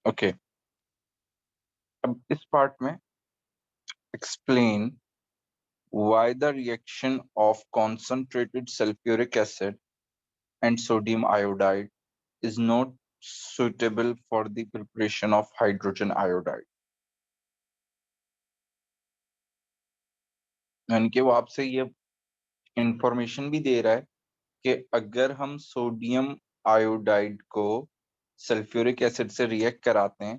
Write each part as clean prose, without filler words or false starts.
Okay, अब इस part में explain why the reaction of concentrated sulfuric acid and sodium iodide is not suitable for the preparation of hydrogen iodide। यानी कि वो आपसे ये इंफॉर्मेशन भी दे रहा है कि अगर हम सोडियम आयोडाइड को सल्फ्यूरिक एसिड से रिएक्ट कराते हैं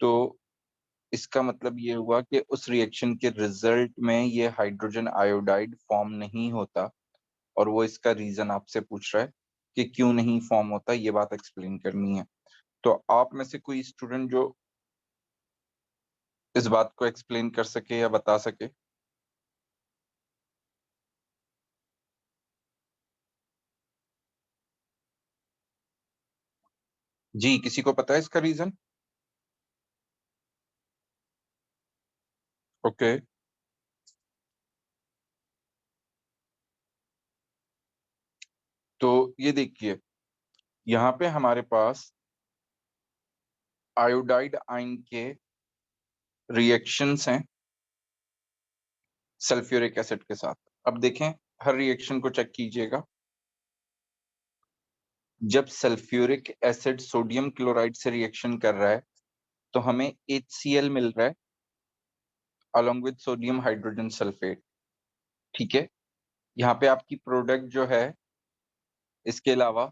तो इसका मतलब ये हुआ कि उस रिएक्शन के रिजल्ट में ये हाइड्रोजन आयोडाइड फॉर्म नहीं होता, और वो इसका रीजन आपसे पूछ रहा है कि क्यों नहीं फॉर्म होता, ये बात एक्सप्लेन करनी है। तो आप में से कोई स्टूडेंट जो इस बात को एक्सप्लेन कर सके या बता सके? जी, किसी को पता है इसका रीजन? ओके, तो ये देखिए, यहाँ पे हमारे पास आयोडाइड आयन के रिएक्शंस हैं सल्फ्यूरिक एसिड के साथ। अब देखें, हर रिएक्शन को चेक कीजिएगा। जब सल्फ्यूरिक एसिड सोडियम क्लोराइड से रिएक्शन कर रहा है तो हमें HCl मिल रहा है along with sodium hydrogen sulphate. ठीक है, यहाँ पे आपकी प्रोडक्ट जो है, इसके अलावा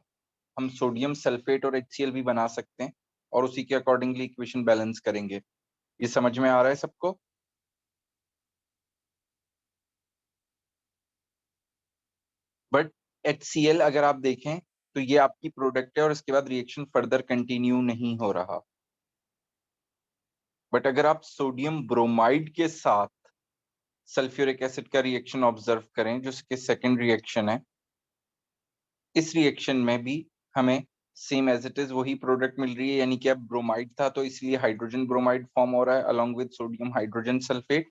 हम सोडियम सल्फेट और HCl भी बना सकते हैं और उसी के अकॉर्डिंगली इक्वेशन बैलेंस करेंगे। ये समझ में आ रहा है सबको? बट HCl अगर आप देखें तो ये आपकी प्रोडक्ट है और इसके बाद रिएक्शन फर्दर कंटिन्यू नहीं हो रहा। बट अगर आप सोडियम ब्रोमाइड के साथ सल्फ्यूरिक एसिड का रिएक्शन ऑब्जर्व करें, जो इसके सेकेंड रिएक्शन है, इस रिएक्शन में भी हमें सेम एज इट इज वही प्रोडक्ट मिल रही है, यानी कि अब ब्रोमाइड था तो इसलिए हाइड्रोजन ब्रोमाइड फॉर्म हो रहा है along with sodium hydrogen sulphate.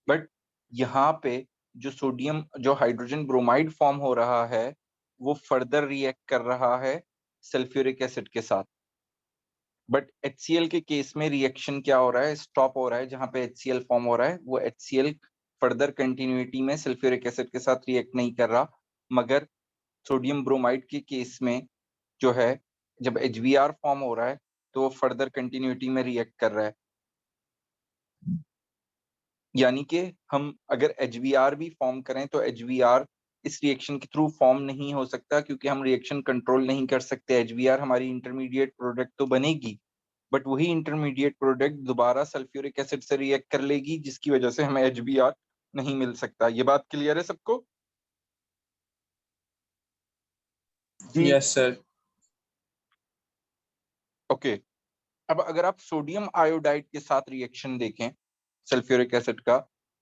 But यहाँ पे जो हाइड्रोजन ब्रोमाइड फॉर्म हो रहा है वो फर्दर रिएक्ट कर रहा है सल्फ्यूरिक एसिड के साथ। बट HCl के केस में रिएक्शन क्या हो रहा है, स्टॉप हो रहा है। जहां पे HCl फॉर्म हो रहा है वो HCl फर्दर कंटिन्यूटी में सल्फ्यूरिक एसिड के साथ रिएक्ट नहीं कर रहा, मगर सोडियम ब्रोमाइड के केस में जो है, जब HBr फॉर्म हो रहा है तो वो फर्दर कंटिन्यूटी में रिएक्ट कर रहा है। यानी कि हम अगर HBr भी फॉर्म करें तो HBr इस रिएक्शन के थ्रू फॉर्म नहीं हो सकता, क्योंकि हम रिएक्शन कंट्रोल नहीं कर सकते। HBr हमारी इंटरमीडिएट प्रोडक्ट तो बनेगी, बट वही इंटरमीडिएट प्रोडक्ट दोबारा सल्फ्यूरिक एसिड से रिएक्ट कर लेगी, जिसकी वजह से हमें HBr नहीं मिल सकता। ये बात क्लियर है सबको? जी, यस सर। ओके। अब अगर आप सोडियम आयोडाइड के साथ रिएक्शन देखें सल्फ्यूरिक एसिड का,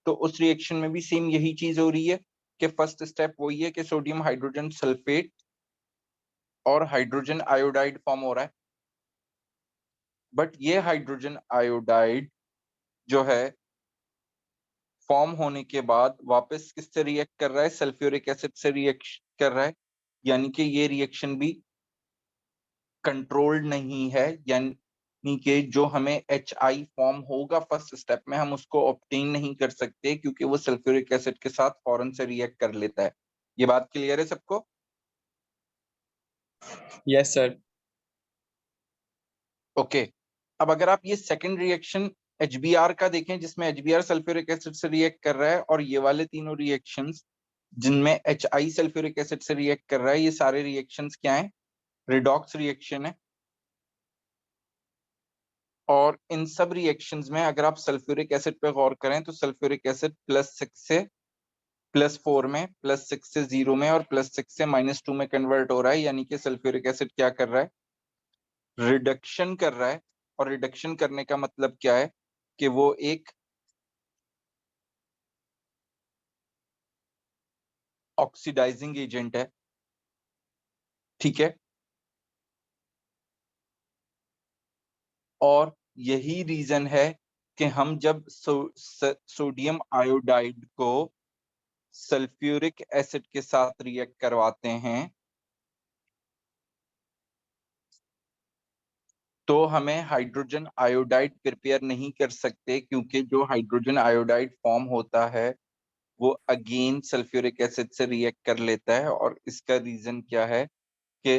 तो उस रिएक्शन में भी सेम यही चीज हो रही है कि फर्स्ट स्टेप वही है कि सोडियम हाइड्रोजन सल्फेट और हाइड्रोजन आयोडाइड फॉर्म हो रहा है। बट ये हाइड्रोजन आयोडाइड जो है फॉर्म होने के बाद वापस किससे रिएक्ट कर रहा है, सल्फ्यूरिक एसिड से रिएक्ट कर रहा है। यानी कि ये रिएक्शन भी कंट्रोल्ड नहीं है, यानी कि जो हमें HI फॉर्म होगा फर्स्ट स्टेप में, हम उसको ऑब्टेन नहीं कर सकते क्योंकि वो सल्फ्यूरिक एसिड के साथ फौरन से रिएक्ट कर लेता है। ये बात क्लियर है सबको? Yes sir. ओके, अब अगर आप ये सेकंड रिएक्शन HBr का देखें, जिसमें HBr सल्फ्यूरिक एसिड से रिएक्ट कर रहा है, और ये वाले तीनों रिएक्शंस जिनमें HI सल्फ्यूरिक एसिड से रिएक्ट कर रहा है, ये सारे रिएक्शंस क्या हैं, रिडॉक्स रिएक्शन है। और इन सब रिएक्शंस में अगर आप सल्फ्यूरिक एसिड पे गौर करें तो सल्फ्यूरिक एसिड +6 से +4 में, +6 से 0 में और +6 से -2 में कन्वर्ट हो रहा है। यानी कि सल्फ्यूरिक एसिड क्या कर रहा है, रिडक्शन कर रहा है। और रिडक्शन करने का मतलब क्या है कि वो एक ऑक्सीडाइजिंग एजेंट है। ठीक है, और यही रीजन है कि हम जब सोडियम आयोडाइड को सल्फ्यूरिक एसिड के साथ रिएक्ट करवाते हैं तो हमें हाइड्रोजन आयोडाइड प्रिपेयर नहीं कर सकते, क्योंकि जो हाइड्रोजन आयोडाइड फॉर्म होता है वो अगेन सल्फ्यूरिक एसिड से रिएक्ट कर लेता है। और इसका रीजन क्या है कि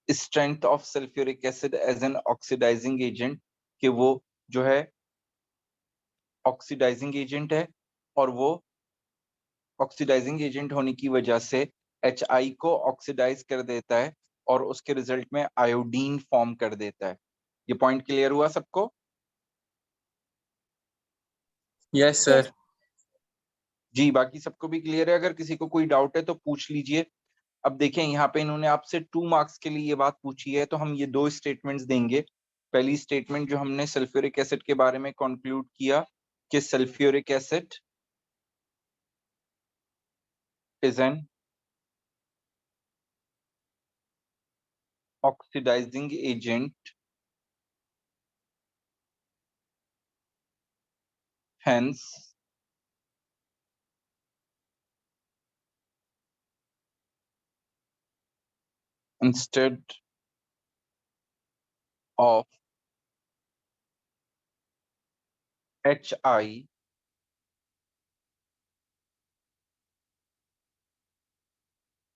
strength of sulphuric acid as an oxidising agent, कि वो जो है ऑक्सीडाइजिंग एजेंट है, और वो ऑक्सीडाइजिंग एजेंट होने की वजह से HI को ऑक्सीडाइज कर देता है और उसके रिजल्ट में आयोडीन फॉर्म कर देता है। ये पॉइंट क्लियर हुआ सबको? Yes sir. जी, बाकी सबको भी क्लियर है? अगर किसी को कोई डाउट है तो पूछ लीजिए। अब देखें, यहाँ पे इन्होंने आपसे 2 मार्क्स के लिए ये बात पूछी है, तो हम ये 2 स्टेटमेंट्स देंगे। पहली स्टेटमेंट जो हमने सल्फ्यूरिक एसिड के बारे में कंक्लूड किया कि sulphuric acid is an oxidising agent, hence instead of HI,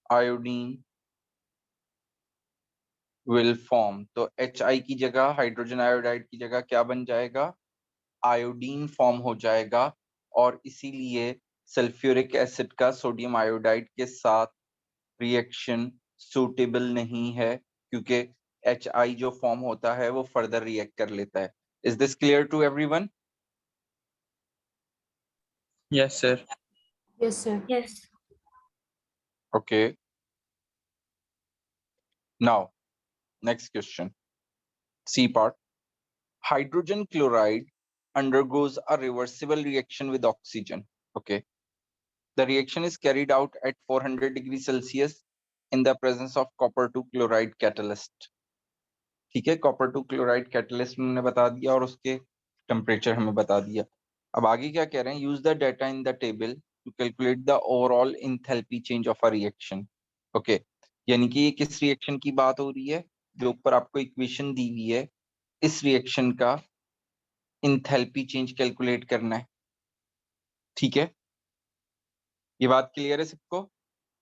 iodine will form। तो HI की जगह, हाइड्रोजन आयोडाइड की जगह क्या बन जाएगा? आयोडीन फॉर्म हो जाएगा। और इसीलिए सल्फ्यूरिक एसिड का सोडियम आयोडाइड के साथ रिएक्शन सूटेबल नहीं है, क्योंकि HI जो फॉर्म होता है वो फर्दर रिएक्ट कर लेता है। Is this clear to everyone? Yes sir. Yes, sir. Yes. Okay, now next question, C part. Hydrogen chloride undergoes a reversible reaction with oxygen. Okay. The reaction is carried out at 400 degrees Celsius in the presence of copper 2 chloride catalyst. ठीक है, copper 2 chloride catalyst उन्होंने बता दिया और उसके temperature हमें बता दिया। अब आगे क्या कह रहे हैं? Use the data in the table to calculate the overall enthalpy change of a reaction. Okay, यानी कि ये किस रिएक्शन की बात हो रही है? जो ऊपर आपको इक्वेशन दी हुई है, इस रिएक्शन का इंथैल्पी चेंज कैलकुलेट करना है। ठीक है, ये बात क्लियर है सबको?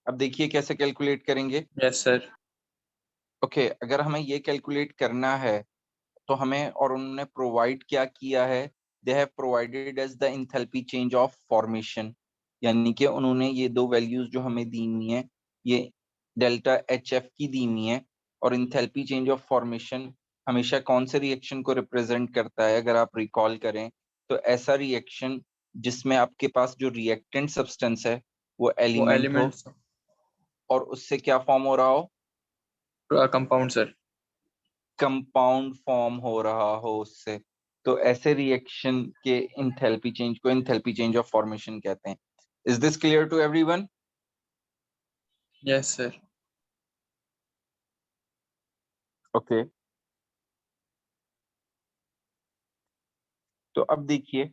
अब देखिए कैसे कैलकुलेट करेंगे। Yes sir. ओके, अगर हमें ये कैलकुलेट करना है तो हमें, और उन्होंने प्रोवाइड क्या किया है, they have provided as the enthalpy change of formation, यानी कि उन्होंने ये दो वैल्यूज जो हमें दी हुई हैं, ये डेल्टा HF की दी हुई हैं। और इंथैल्पी चेंज ऑफ फॉर्मेशन हमेशा कौन से रिएक्शन को रिप्रेजेंट करता है? अगर आप रिकॉल करें तो ऐसा रिएक्शन जिसमें आपके पास जो रिएक्टेंट सब्सटेंस है वो वो एलिमेंट हो एलिमेंट्स और उससे क्या फॉर्म हो रहा हो? Compound sir. कंपाउंड फॉर्म हो रहा हो उससे। तो ऐसे रिएक्शन के इंथैल्पी चेंज को इंथैल्पी चेंज ऑफ फॉर्मेशन कहते हैं। Is this clear to everyone? Yes sir. Okay, तो अब देखिए,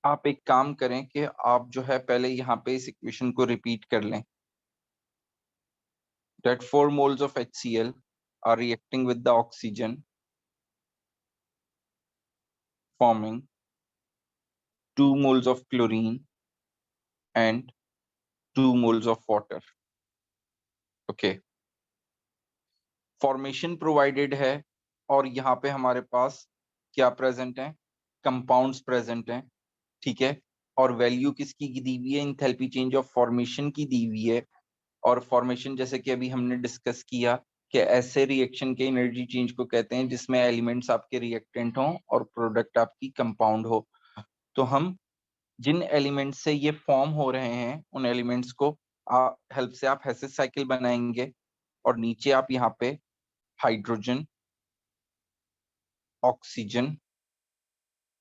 आप एक काम करें कि आप जो है पहले यहाँ पे इस इक्वेशन को रिपीट कर लें। that 4 moles of HCl are reacting with the oxygen, forming 2 moles of chlorine and 2 moles of water. Okay, formation provided है और यहाँ पे हमारे पास क्या प्रेजेंट है? कंपाउंड्स प्रेजेंट हैं। ठीक है, और वैल्यू किसकी दी हुई है? इंथैल्पी चेंज ऑफ फॉर्मेशन की दी हुई है। और फॉर्मेशन जैसे कि अभी हमने डिस्कस किया कि ऐसे रिएक्शन के एनर्जी चेंज को कहते हैं जिसमें एलिमेंट्स आपके रिएक्टेंट हों और प्रोडक्ट आपकी कंपाउंड हो। तो हम जिन एलिमेंट से ये फॉर्म हो रहे हैं उन एलिमेंट्स को हेल्प से आप हेसिस साइकिल बनाएंगे और नीचे आप यहाँ पे हाइड्रोजन, ऑक्सीजन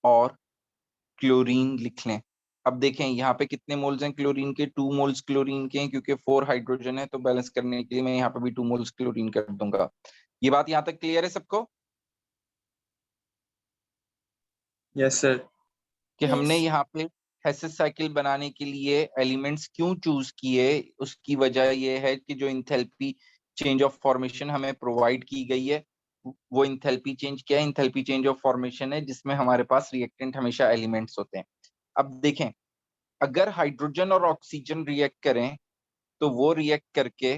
और क्लोरीन लिख लें। अब देखें यहाँ पे कितने मोल्स हैं क्लोरीन के? 2 मोल्स क्लोरीन के हैं, क्योंकि 4 हाइड्रोजन है तो बैलेंस करने के लिए मैं यहाँ पे भी 2 मोल्स क्लोरीन कर दूंगा। ये बात यहाँ तक क्लियर है सबको यस सर। कि Yes. हमने यहाँ पे हेसिस साइकिल बनाने के लिए एलिमेंट्स क्यों चूज किए? उसकी वजह ये है कि जो इंथैल्पी चेंज ऑफ फॉर्मेशन हमें प्रोवाइड की गई है वो इंथैल्पी चेंज क्या है? इंथैल्पी चेंज ऑफ फॉर्मेशन है जिसमें हमारे पास रिएक्टेंट हमेशा एलिमेंट्स होते हैं। अब देखें, अगर हाइड्रोजन और ऑक्सीजन रिएक्ट करें तो वो रिएक्ट करके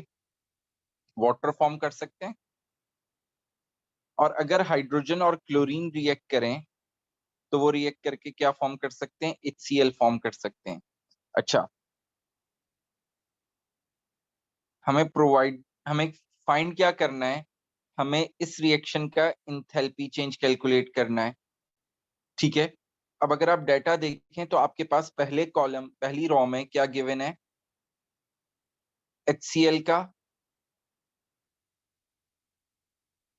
वाटर फॉर्म कर सकते हैं, और अगर हाइड्रोजन और क्लोरीन रिएक्ट करें तो वो रिएक्ट करके क्या फॉर्म कर सकते हैं? HCl फॉर्म कर सकते हैं। अच्छा, हमें फाइंड क्या करना है? हमें इस रिएक्शन का इंथैल्पी चेंज कैलकुलेट करना है, ठीक है। अब अगर आप डाटा देखें तो आपके पास पहले कॉलम, पहली रो में क्या गिवन है? HCl का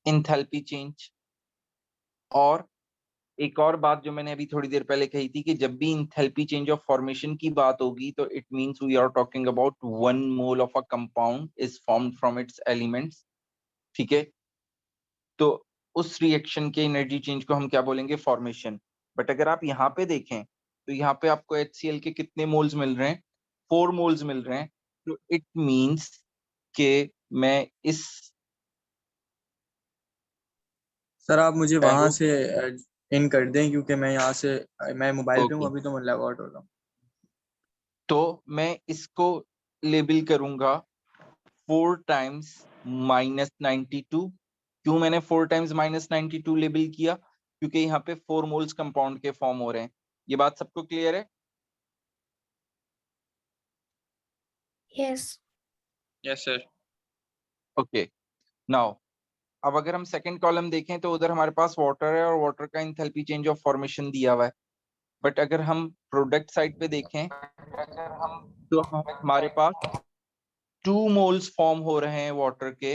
इंथैल्पी चेंज। और एक और बात जो मैंने अभी थोड़ी देर पहले कही थी कि जब भी इंथैल्पी चेंज ऑफ फॉर्मेशन की बात होगी तो it means we are talking about 1 mole of a compound is formed from its elements, ठीक है। तो उस रिएक्शन के एनर्जी चेंज को हम क्या बोलेंगे? फॉर्मेशन। बट अगर आप यहाँ पे देखें तो यहाँ पे आपको HCl के कितने मोल्स मिल रहे हैं? 4 मोल्स मिल रहे हैं। तो इट मींस कि मैं इस सर आप मुझे वहां एरो से इन कर दें, क्योंकि मैं यहाँ से मैं मोबाइल पे हूँ ओके, अभी, तो मैं लॉग आउट हो रहा हूँ। तो मैं इसको लेबल करूंगा 4 टाइम्स -92। क्यों मैंने 4 टाइम्स -92 लेबल किया? क्योंकि यहाँ पे 4 मोल्स कंपाउंड के फॉर्म हो रहे हैं। ये बात सबको क्लियर है? Yes. Yes sir. Okay, now अब अगर हम सेकंड कॉलम देखें तो उधर हमारे पास वाटर है और वाटर का इंथैल्पी चेंज ऑफ फॉर्मेशन दिया हुआ है। बट अगर हम प्रोडक्ट साइड पे देखें तो हमारे पास 2 मोल्स फॉर्म हो रहे हैं वाटर के।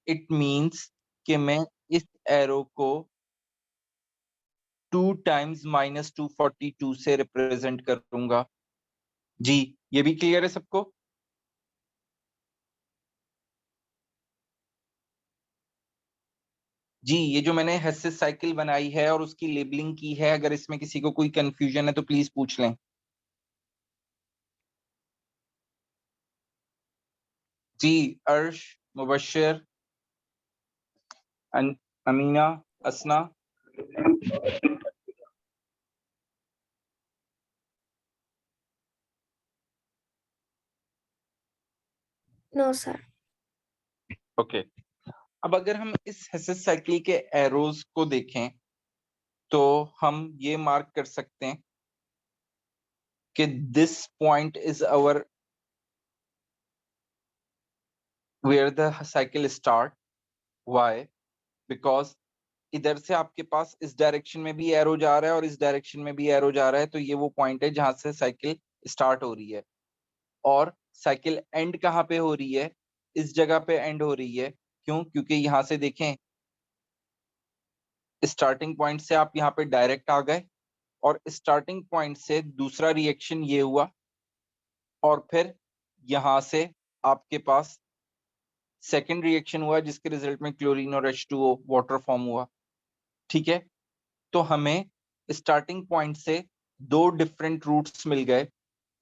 इट मींस कि मैं इस एरो को 2 टाइम्स -242 से रिप्रेजेंट करूंगा। जी, ये भी क्लियर है सबको? जी, ये जो मैंने हेसिस साइकिल बनाई है और उसकी लेबलिंग की है, अगर इसमें किसी को कोई कंफ्यूजन है तो प्लीज पूछ लें। जी, अर्श, मुबश्शिर, अमीना, असना। No, sir. ओके, अब अगर हम इस हेसिस साइकिल के एरोज को देखें तो हम ये मार्क कर सकते हैं कि this point is our where the cycle start. Why? Because इधर से आपके पास इस डायरेक्शन में भी एरो जा रहा है और इस डायरेक्शन में भी एरो जा रहा है, तो ये वो पॉइंट है जहां से साइकिल स्टार्ट हो रही है। और साइकिल एंड कहाँ पे हो रही है? इस जगह पे एंड हो रही है। क्यों? क्योंकि यहां से देखें, स्टार्टिंग पॉइंट से आप यहाँ पे डायरेक्ट आ गए और स्टार्टिंग पॉइंट से दूसरा रिएक्शन ये हुआ और फिर यहां से आपके पास सेकेंड रिएक्शन हुआ जिसके रिजल्ट में क्लोरीन और H2O वाटर फॉर्म हुआ, ठीक है। तो हमें स्टार्टिंग पॉइंट से 2 डिफरेंट रूट्स मिल गए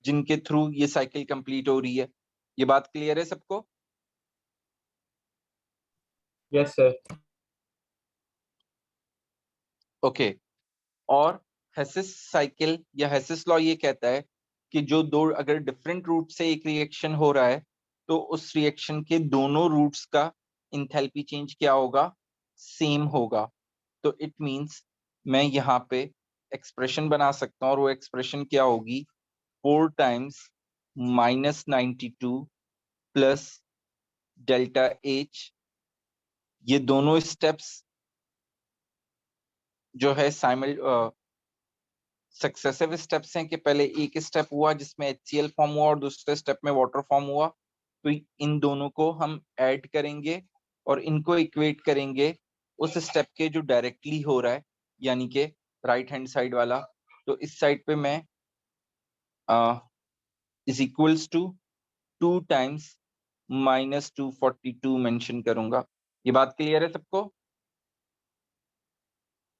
जिनके थ्रू ये साइकिल कंप्लीट हो रही है। ये बात क्लियर है सबको? Yes sir. ओके, और हेसिस साइकिल या हेसिस लॉ ये कहता है कि जो दो, अगर डिफरेंट रूट से एक रिएक्शन हो रहा है तो उस रिएक्शन के दोनों रूट्स का इंथैल्पी चेंज क्या होगा? सेम होगा। तो इट मींस मैं यहाँ पे एक्सप्रेशन बना सकता हूँ और वो एक्सप्रेशन क्या होगी? 4 टाइम्स -92 प्लस डेल्टा H। ये दोनों स्टेप्स जो है सक्सेसिव स्टेप्स हैं कि पहले एक स्टेप हुआ जिसमें HCl फॉर्म हुआ और दूसरे स्टेप में वाटर फॉर्म हुआ। तो इन दोनों को हम ऐड करेंगे और इनको इक्वेट करेंगे उस स्टेप के जो डायरेक्टली हो रहा है, यानी कि राइट हैंड साइड वाला। तो इस साइड पे मैं is equals to 2 times -242 mention करूंगा। ये बात क्लियर है सबको?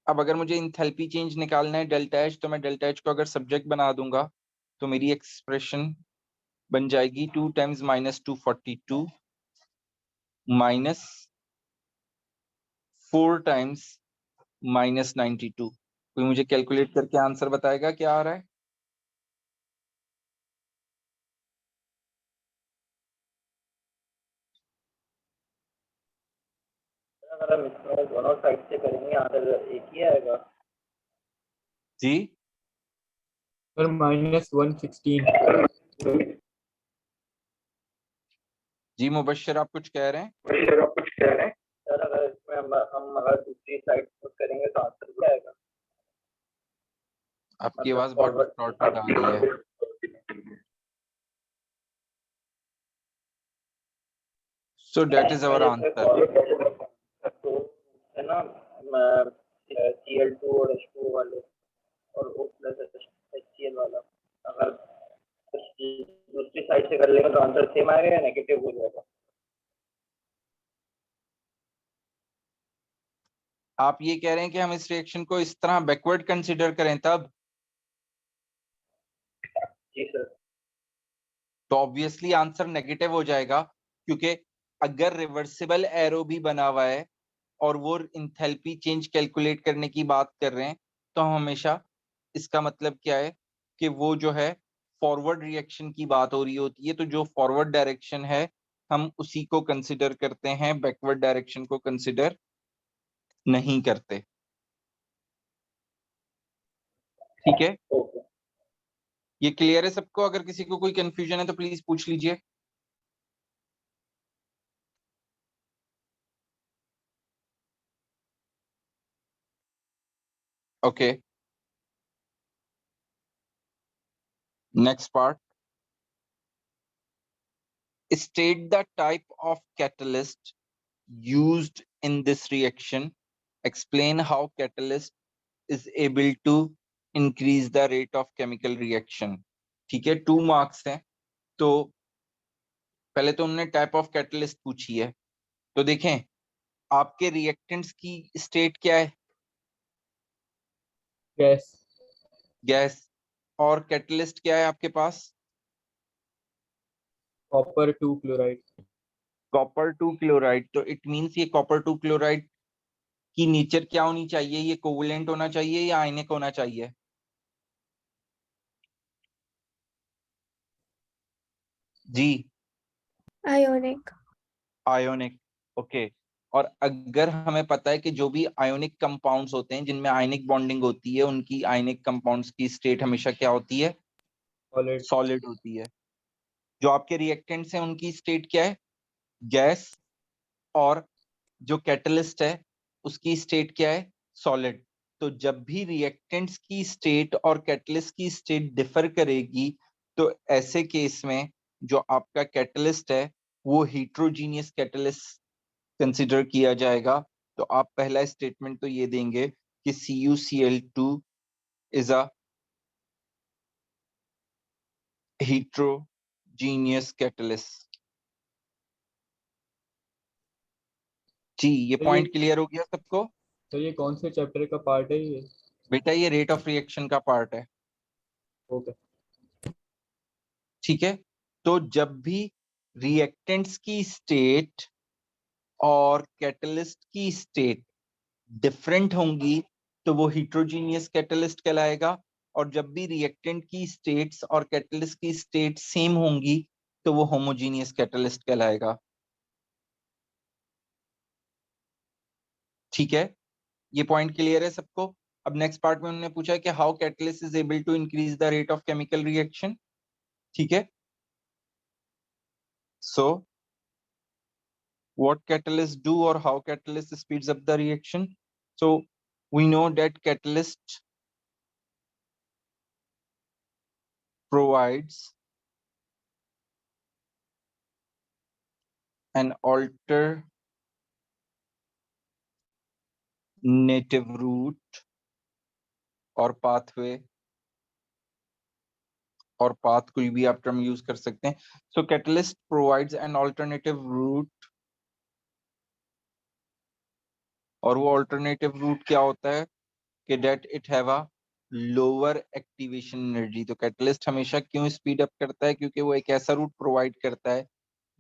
अब अगर मुझे इंथैल्पी चेंज निकालना है डेल्टा H, तो मैं डेल्टा H को अगर सब्जेक्ट बना दूंगा तो मेरी एक्सप्रेशन बन जाएगी 2 टाइम्स -242 माइनस 4 टाइम्स -92। कोई मुझे कैलकुलेट करके आंसर बताएगा क्या आ रहा है? अगर हम इसमें दोनों साइड से करेंगे आंसर एक ही आएगा। जी सर -116। जी मुबश्शिर, आप कुछ कह रहे हैं? सर अगर इसमें हम अगर दूसरी साइड करेंगे तो आंसर क्या आएगा? आपकी आवाज बहुत डिस्टॉर्टेड आ रही है। So that is our answer. तो है ना Cl2 और H2 वाले और O प्लस HCl वाला अगर दूसरी साइड से कर लेगा तो आंसर सेम आएगा या नेगेटिव हो जाएगा? आप ये कह रहे हैं कि हम इस रिएक्शन को इस तरह बैकवर्ड कंसीडर करें तब? जी सर। तो ऑब्वियसली आंसर नेगेटिव हो जाएगा, क्योंकि अगर रिवर्सिबल एरो भी बना हुआ है और वो इंथैल्पी चेंज कैलकुलेट करने की बात कर रहे हैं, तो हम हमेशा इसका मतलब क्या है कि वो जो है फॉरवर्ड रिएक्शन की बात हो रही होती है, तो जो फॉरवर्ड डायरेक्शन है हम उसी को कंसिडर करते हैं, बैकवर्ड डायरेक्शन को कंसिडर नहीं करते। ठीक है, ओके। ये क्लियर है सबको? अगर किसी को कोई कंफ्यूजन है तो प्लीज पूछ लीजिए। Okay, next part. State the type of catalyst used in this reaction. Explain how catalyst is able to increase the rate of chemical reaction. ठीक है, 2 मार्क्स हैं। तो पहले तो हमने टाइप ऑफ कैटलिस्ट पूछी है, तो देखें आपके रिएक्टेंट्स की स्टेट क्या है? गैस। गैस। और कैटलिस्ट क्या है आपके पास? Copper 2 chloride. Copper 2 chloride. तो इट मींस ये कॉपर 2 क्लोराइड की नेचर क्या होनी चाहिए? ये कोवलेंट होना चाहिए या आयनिक होना चाहिए? जी Ionic. आयोनिक। ओके। और अगर हमें पता है कि जो भी आयोनिक कंपाउंड्स होते हैं जिनमें आयनिक बॉन्डिंग होती है, उनकी आयनिक कंपाउंड्स की स्टेट हमेशा क्या होती है? सॉलिड। सॉलिड होती है। जो आपके रिएक्टेंट्स हैं उनकी स्टेट क्या है? गैस। और जो कैटलिस्ट है उसकी स्टेट क्या है? सॉलिड। तो जब भी रिएक्टेंट्स की स्टेट और कैटलिस्ट की स्टेट डिफर करेगी, तो ऐसे केस में जो आपका कैटलिस्ट है वो हीट्रोजीनियस कैटलिस्ट कंसिडर किया जाएगा। तो आप पहला स्टेटमेंट तो ये देंगे कि CuCl2 is a heterogeneous catalyst। जी, ये तो पॉइंट क्लियर हो गया सबको? तो ये कौन से चैप्टर का पार्ट है ये? बेटा ये रेट ऑफ रिएक्शन का पार्ट है। ओके। ठीक है, तो जब भी रिएक्टेंट्स की स्टेट और कैटलिस्ट की स्टेट डिफरेंट होंगी तो वो हीट्रोजीनियस कैटलिस्ट कहलाएगा, और जब भी रिएक्टेंट की स्टेट्स और कैटलिस्ट की स्टेट सेम होंगी तो वो होमोजीनियस कैटलिस्ट कहलाएगा। ठीक है, ये पॉइंट क्लियर है सबको? अब नेक्स्ट पार्ट में उन्होंने पूछा कि how catalyst is able to increase the rate of chemical reaction. ठीक है, सो what catalysts do or how catalyst speeds up the reaction. So we know that catalyst provides an alternative route or pathway, और path कोई भी आप term use कर सकते हैं। So catalyst provides an alternative route, और वो alternative route क्या होता है कि that it have a lower activation energy। तो catalyst हमेशा क्यों स्पीड अप करता है? क्योंकि वो एक ऐसा रूट प्रोवाइड करता है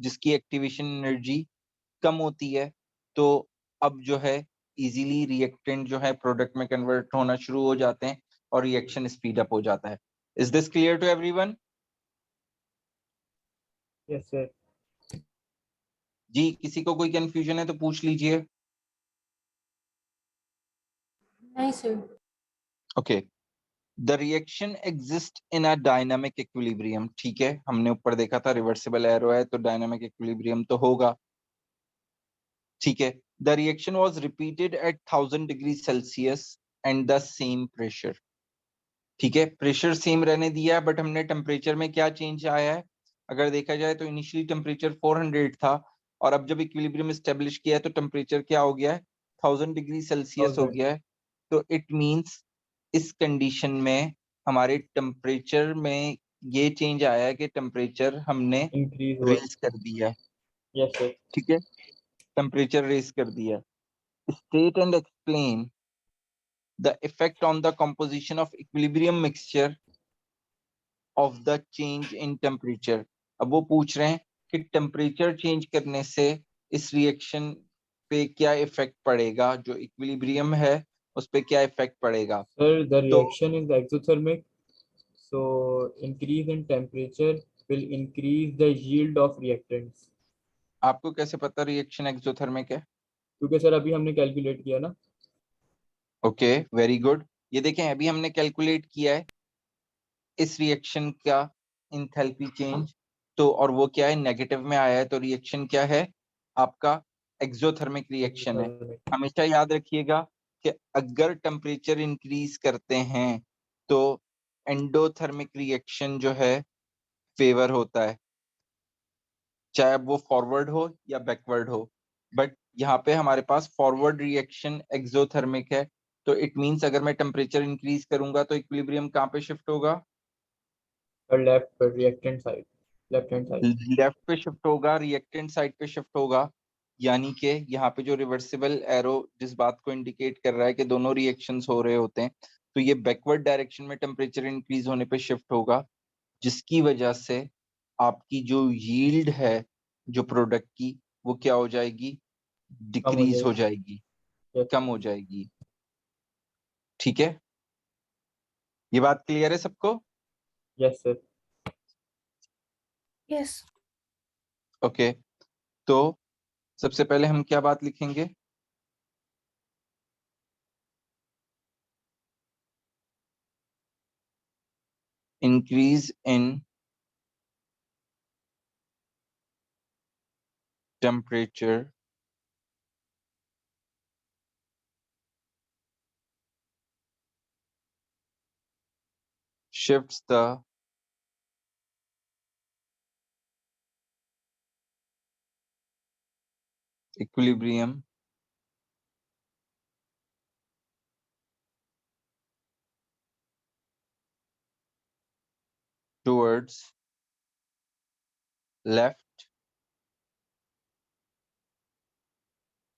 जिसकी एक्टिवेशन एनर्जी कम होती है। तो अब जो है इजीली रिएक्टेंट जो है प्रोडक्ट में कन्वर्ट होना शुरू हो जाते हैं और रिएक्शन स्पीड अप हो जाता है। Is this clear to everyone? Yes sir. जी, किसी को कोई कंफ्यूजन है तो पूछ लीजिए। नहीं sir. Okay, the reaction exist in a dynamic equilibrium. ठीक है, हमने ऊपर देखा था रिवर्सिबल एरो है तो डायनामिक इक्विलिब्रियम तो होगा। ठीक है, the reaction was repeated at 1000 degree Celsius and the same pressure. ठीक है, प्रेशर सेम रहने दिया है बट हमने टेम्परेचर में क्या चेंज आया है? अगर देखा जाए तो इनिशियली टेम्परेचर 400 था और अब जब इक्विलिब्रियम एस्टेब्लिश किया है तो टेम्परेचर क्या हो गया है? 1000 डिग्री सेल्सियस हो 1000। गया है। तो इट मींस इस कंडीशन में हमारे टेम्परेचर में ये चेंज आया है कि टेम्परेचर हमने इंक्रीज हुआ। रेज कर दिया है। Yes sir. ठीक है, टेम्परेचर रेज कर दिया। State and explain the effect on the composition of equilibrium mixture of the change in temperature। अब वो पूछ रहे हैं कि टेम्परेचर चेंज करने से इस रिएक्शन पे क्या इफेक्ट पड़ेगा, जो इक्विलिब्रियम है उस पे क्या इफेक्ट पड़ेगा। सर द तो reaction is exothermic, so increase in temperature will increase the yield of reactants। आपको कैसे पता रिएक्शन एक्सोथर्मिक है? क्योंकि सर अभी हमने कैलकुलेट किया ना। Okay, very good. ये देखें, अभी हमने कैलकुलेट किया है इस रिएक्शन का इंथैल्पी चेंज, तो और वो क्या है? नेगेटिव में आया है, तो रिएक्शन क्या है? आपका एक्सोथर्मिक रिएक्शन है। हमेशा याद रखिएगा कि अगर टेम्परेचर इंक्रीज करते हैं तो एंडोथर्मिक रिएक्शन जो है फेवर होता है, चाहे अब वो फॉरवर्ड हो या बैकवर्ड हो। बट यहाँ पे हमारे पास फॉरवर्ड रिएक्शन एक्सोथर्मिक है, तो इट मींस अगर मैं टेम्परेचर इंक्रीज करूंगा तो इक्विलिब्रियम कहाँ पे शिफ्ट होगा? और लेफ्ट पर reactant side, left hand side. Left पे शिफ्ट होगा, रिएक्टेंट साइड पे शिफ्ट होगा। यानी कि यहाँ पे जो रिवर्सिबल एरो जिस बात को इंडिकेट कर रहा है कि दोनों रिएक्शंस हो रहे होते हैं, तो ये बैकवर्ड डायरेक्शन में टेम्परेचर इंक्रीज होने पे शिफ्ट होगा, जिसकी वजह से आपकी जो यील्ड है जो प्रोडक्ट की, वो क्या हो जाएगी? कम हो डिक्रीज हो जाएगी। जाएगी, यस। कम हो जाएगी। ठीक है, ये बात क्लियर है सबको? Yes sir. Yes. ओके, तो सबसे पहले हम क्या बात लिखेंगे? Increase in temperature shifts the equilibrium towards left।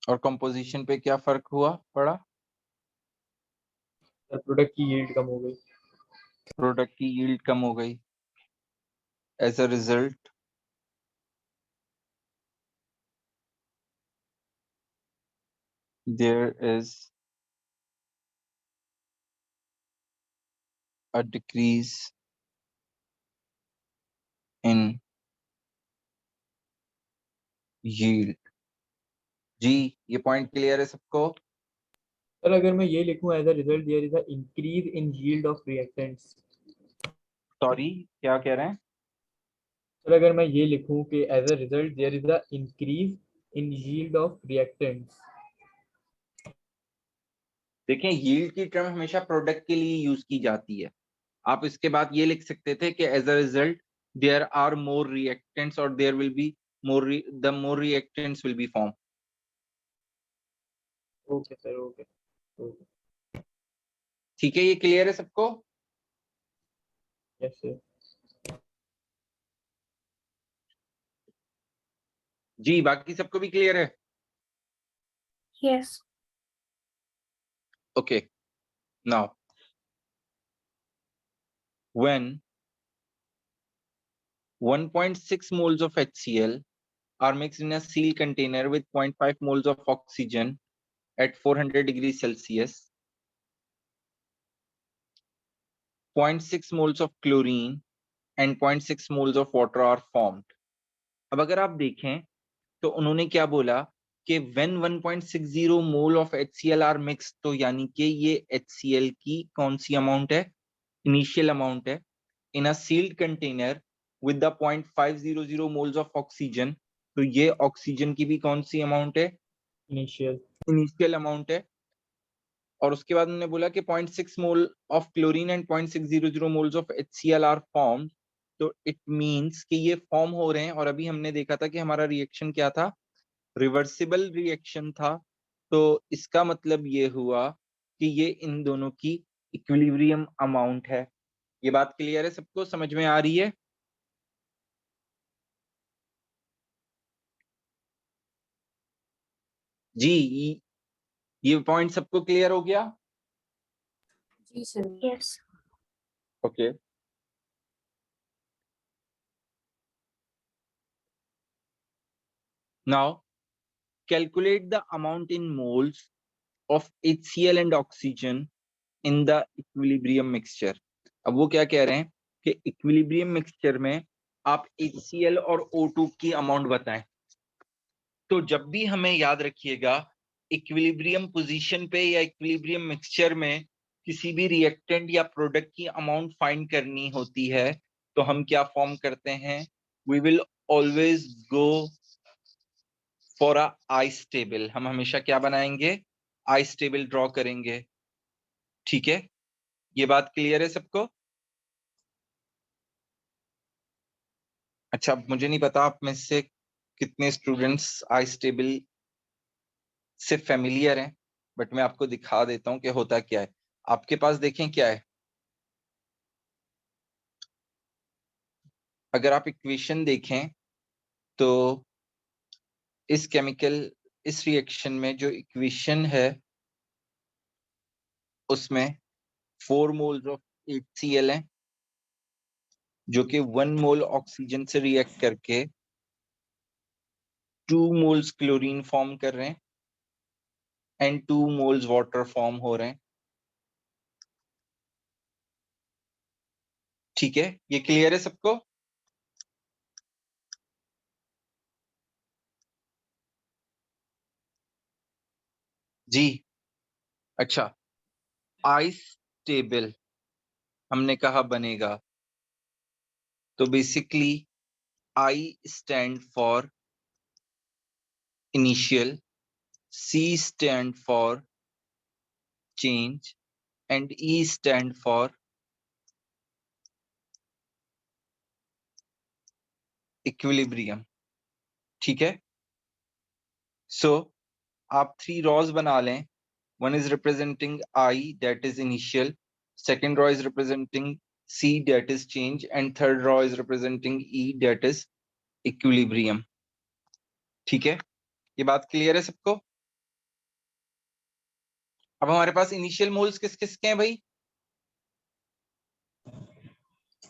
और कंपोजिशन पे क्या फर्क हुआ पड़ा? सर प्रोडक्ट की यील्ड कम हो गई। प्रोडक्ट की यील्ड कम हो गई। As a result there is a decrease in yield। जी, ये पॉइंट क्लियर है सबको? सर अगर मैं ये लिखूं as a result there is a increase in yield of reactants. Sorry, क्या कह रहे हैं? सर अगर मैं ये लिखूं कि as a result there is a increase in yield of reactants. देखें, यील्ड की टर्म हमेशा प्रोडक्ट के लिए यूज की जाती है। आप इसके बाद ये लिख सकते थे कि as a result there are more reactants और there will be more, the more reactants will be form. Okay sir, okay okay. ठीक है, ये क्लियर है सबको? Yes sir. जी, बाकी सबको भी क्लियर है? Yes. Okay, now when 1.6 moles of HCl are mixed in a sealed container with 0.5 moles of oxygen, at 400 degrees Celsius, 0.6 moles of chlorine and 0.6 moles of water are formed. अब अगर आप देखें तो उन्होंने क्या बोला कि when 1.60 mole of HCl are mix, तो यानी कि ये HCl की कौन सी अमाउंट है, इनिशियल अमाउंट है, in a sealed container with the 0.500 moles of oxygen, तो ये ऑक्सीजन की भी कौन सी अमाउंट है, इनिशियल अमाउंट है। और उसके बाद उन्होंने बोला कि 0.6 mole of chlorine and 0.600 moles of HCl are form, तो इट मींस कि ये फॉर्म हो रहे हैं। और अभी हमने देखा था कि हमारा रिएक्शन क्या था, रिवर्सिबल रिएक्शन था, तो इसका मतलब ये हुआ कि ये इन दोनों की इक्विलिब्रियम अमाउंट है। ये बात क्लियर है, सबको समझ में आ रही है? जी, ये पॉइंट सबको क्लियर हो गया? जी sir. Yes. Okay, now calculate the amount in moles of HCl and oxygen in the equilibrium mixture। अब वो क्या कह रहे हैं कि इक्विलिब्रियम मिक्सचर में आप HCl और O2 की अमाउंट बताएं। तो जब भी हमें याद रखिएगा इक्विलिब्रियम पोजीशन पे या इक्विलिब्रियम मिक्सचर में किसी भी रिएक्टेंट या प्रोडक्ट की अमाउंट फाइंड करनी होती है तो हम क्या फॉर्म करते हैं, we will always go for a ICE table. हम हमेशा क्या बनाएंगे, आइस टेबल ड्रॉ करेंगे। ठीक है, ये बात क्लियर है सबको? अच्छा, मुझे नहीं पता आप में से कितने स्टूडेंट्स आइस टेबल से फेमिलियर हैं, बट मैं आपको दिखा देता हूं कि होता क्या है। आपके पास देखें क्या है, अगर आप इक्वेशन देखें तो इस रिएक्शन में जो इक्वेशन है उसमें 4 मोल्स ऑफ HCl है जो कि 1 मोल ऑक्सीजन से रिएक्ट करके 2 मोल्स क्लोरीन फॉर्म कर रहे हैं एंड 2 मोल्स वाटर फॉर्म हो रहे हैं। ठीक है, ये क्लियर है सबको? जी, अच्छा, आइस टेबल हमने कहा बनेगा, तो basically I stand for initial, C stand for change and E stand for equilibrium। ठीक है, so आप 3 rows बना लें। One is representing I, that is initial, second row is representing C, that is change, and third row is representing E, that is equilibrium। ठीक है, ये बात clear है सबको? अब हमारे पास इनिशियल मोल्स किस किस के हैं भाई?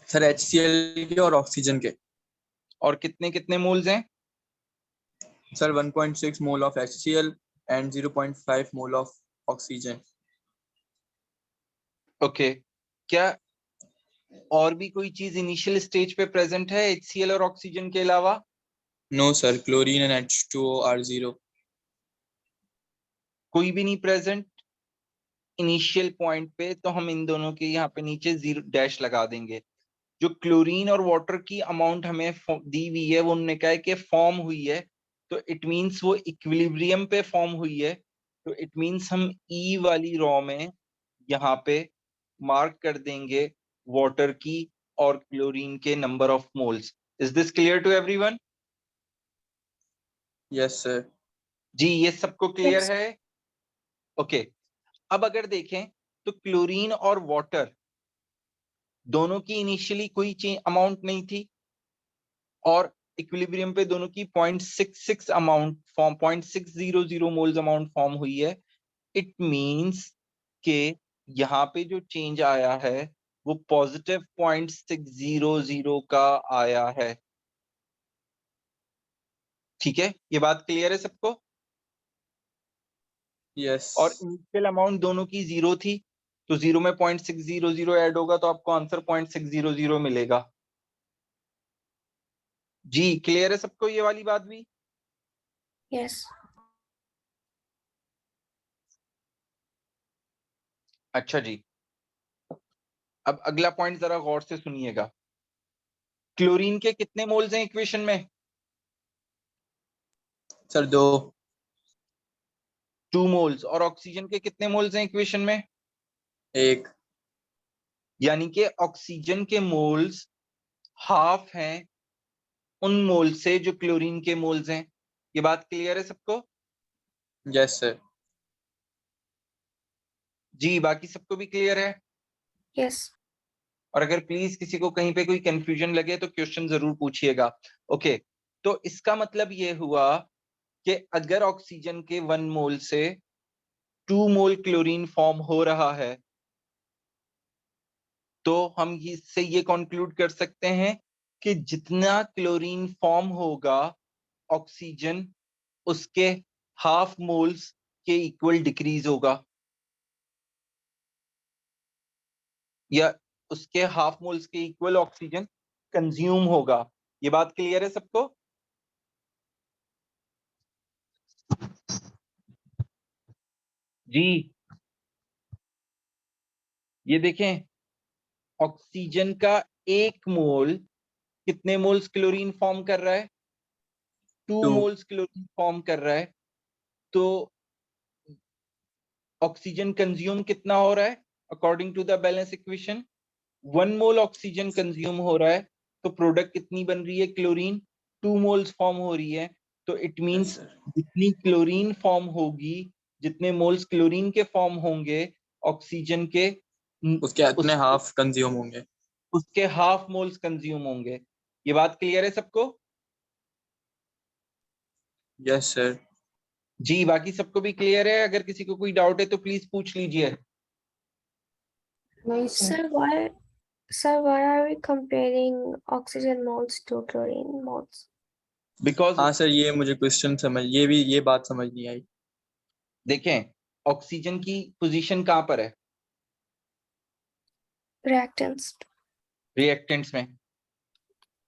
सर HCl के और ऑक्सीजन के। और कितने कितने मोल्स हैं? Sir 1.6 mole of HCl and 0.5 mole of oxygen. Okay, क्या और भी कोई चीज इनिशियल स्टेज पे प्रेजेंट है HCl और ऑक्सीजन के अलावा? No sir, chlorine and H2O are 0। कोई भी नहीं प्रेजेंट इनिशियल पॉइंट पे, तो हम इन दोनों के यहाँ पे नीचे 0 डैश लगा देंगे। जो क्लोरीन और वाटर की अमाउंट हमें दी हुई है वो उन्होंने कहा है कि फॉर्म हुई है, तो इट मींस वो इक्विलिब्रियम पे फॉर्म हुई है, तो इट मींस हम ई वाली रॉ में यहाँ पे मार्क कर देंगे वाटर की और क्लोरीन के number of moles. Is this clear to everyone? Yes sir. जी, ये सबको क्लियर Yes. है? ओके, अब अगर देखें तो क्लोरीन और वाटर दोनों की इनिशियली कोई अमाउंट नहीं थी और इक्विलिब्रियम पे दोनों की 0.66 amount form 0.600 moles amount form हुई है। इट मींस के यहाँ पे जो चेंज आया है वो पॉजिटिव 0.600 का आया है। ठीक है, ये बात क्लियर है सबको? यस और इनिशियल अमाउंट दोनों की 0 थी, तो 0 में 0.600 ऐड होगा तो आपको आंसर 0.600 मिलेगा। जी क्लियर है सबको ये वाली बात भी? Yes. अच्छा जी, अब अगला पॉइंट जरा गौर से सुनिएगा। क्लोरीन के कितने मोल्स हैं इक्वेशन में? Sir 2 2 moles. और ऑक्सीजन के कितने मोल्स हैं इक्वेशन में? 1 यानी कि ऑक्सीजन के मोल्स हाफ हैं उन मोल से जो क्लोरीन के मोल्स हैं। ये बात क्लियर है सबको? यस सर जी बाकी सबको भी क्लियर है? Yes. और अगर प्लीज किसी को कहीं पे कोई कंफ्यूजन लगे तो क्वेश्चन जरूर पूछिएगा। ओके, तो इसका मतलब ये हुआ कि अगर ऑक्सीजन के 1 मोल से 2 मोल क्लोरीन फॉर्म हो रहा है तो हम इससे ये कंक्लूड कर सकते हैं कि जितना क्लोरीन फॉर्म होगा ऑक्सीजन उसके हाफ मोल्स के इक्वल डिक्रीज होगा, या उसके हाफ मोल्स के इक्वल ऑक्सीजन कंज्यूम होगा। ये बात क्लियर है सबको? जी ये देखें, ऑक्सीजन का 1 मोल कितने मोल्स क्लोरीन फॉर्म कर रहा है? 2 2 मोल्स क्लोरीन फॉर्म कर रहा है। तो ऑक्सीजन कंज्यूम कितना हो रहा है according to the balance equation? 1 mole oxygen consume हो रहा है, तो प्रोडक्ट कितनी बन रही है? क्लोरीन 2 मोल्स फॉर्म हो रही है। तो इट मींस सर जितनी क्लोरीन फॉर्म होगी, जितने मोल्स क्लोरीन के फॉर्म होंगे ऑक्सीजन के, उसके इतने उस हाफ कंज्यूम होंगे। उसके हाफ मोल्स कंज्यूम होंगे। ये बात क्लियर है सबको? यस सर जी बाकी सबको भी क्लियर है? अगर किसी को कोई डाउट है तो प्लीज पूछ लीजिए। No, sir, why are we comparing oxygen moles to chlorine moles? Because हाँ सर ये मुझे क्वेश्चन समझ ये बात समझ नहीं आई। देखें, ऑक्सीजन की पोजीशन कहां पर है Reactants. रिएक्टेंट्स में?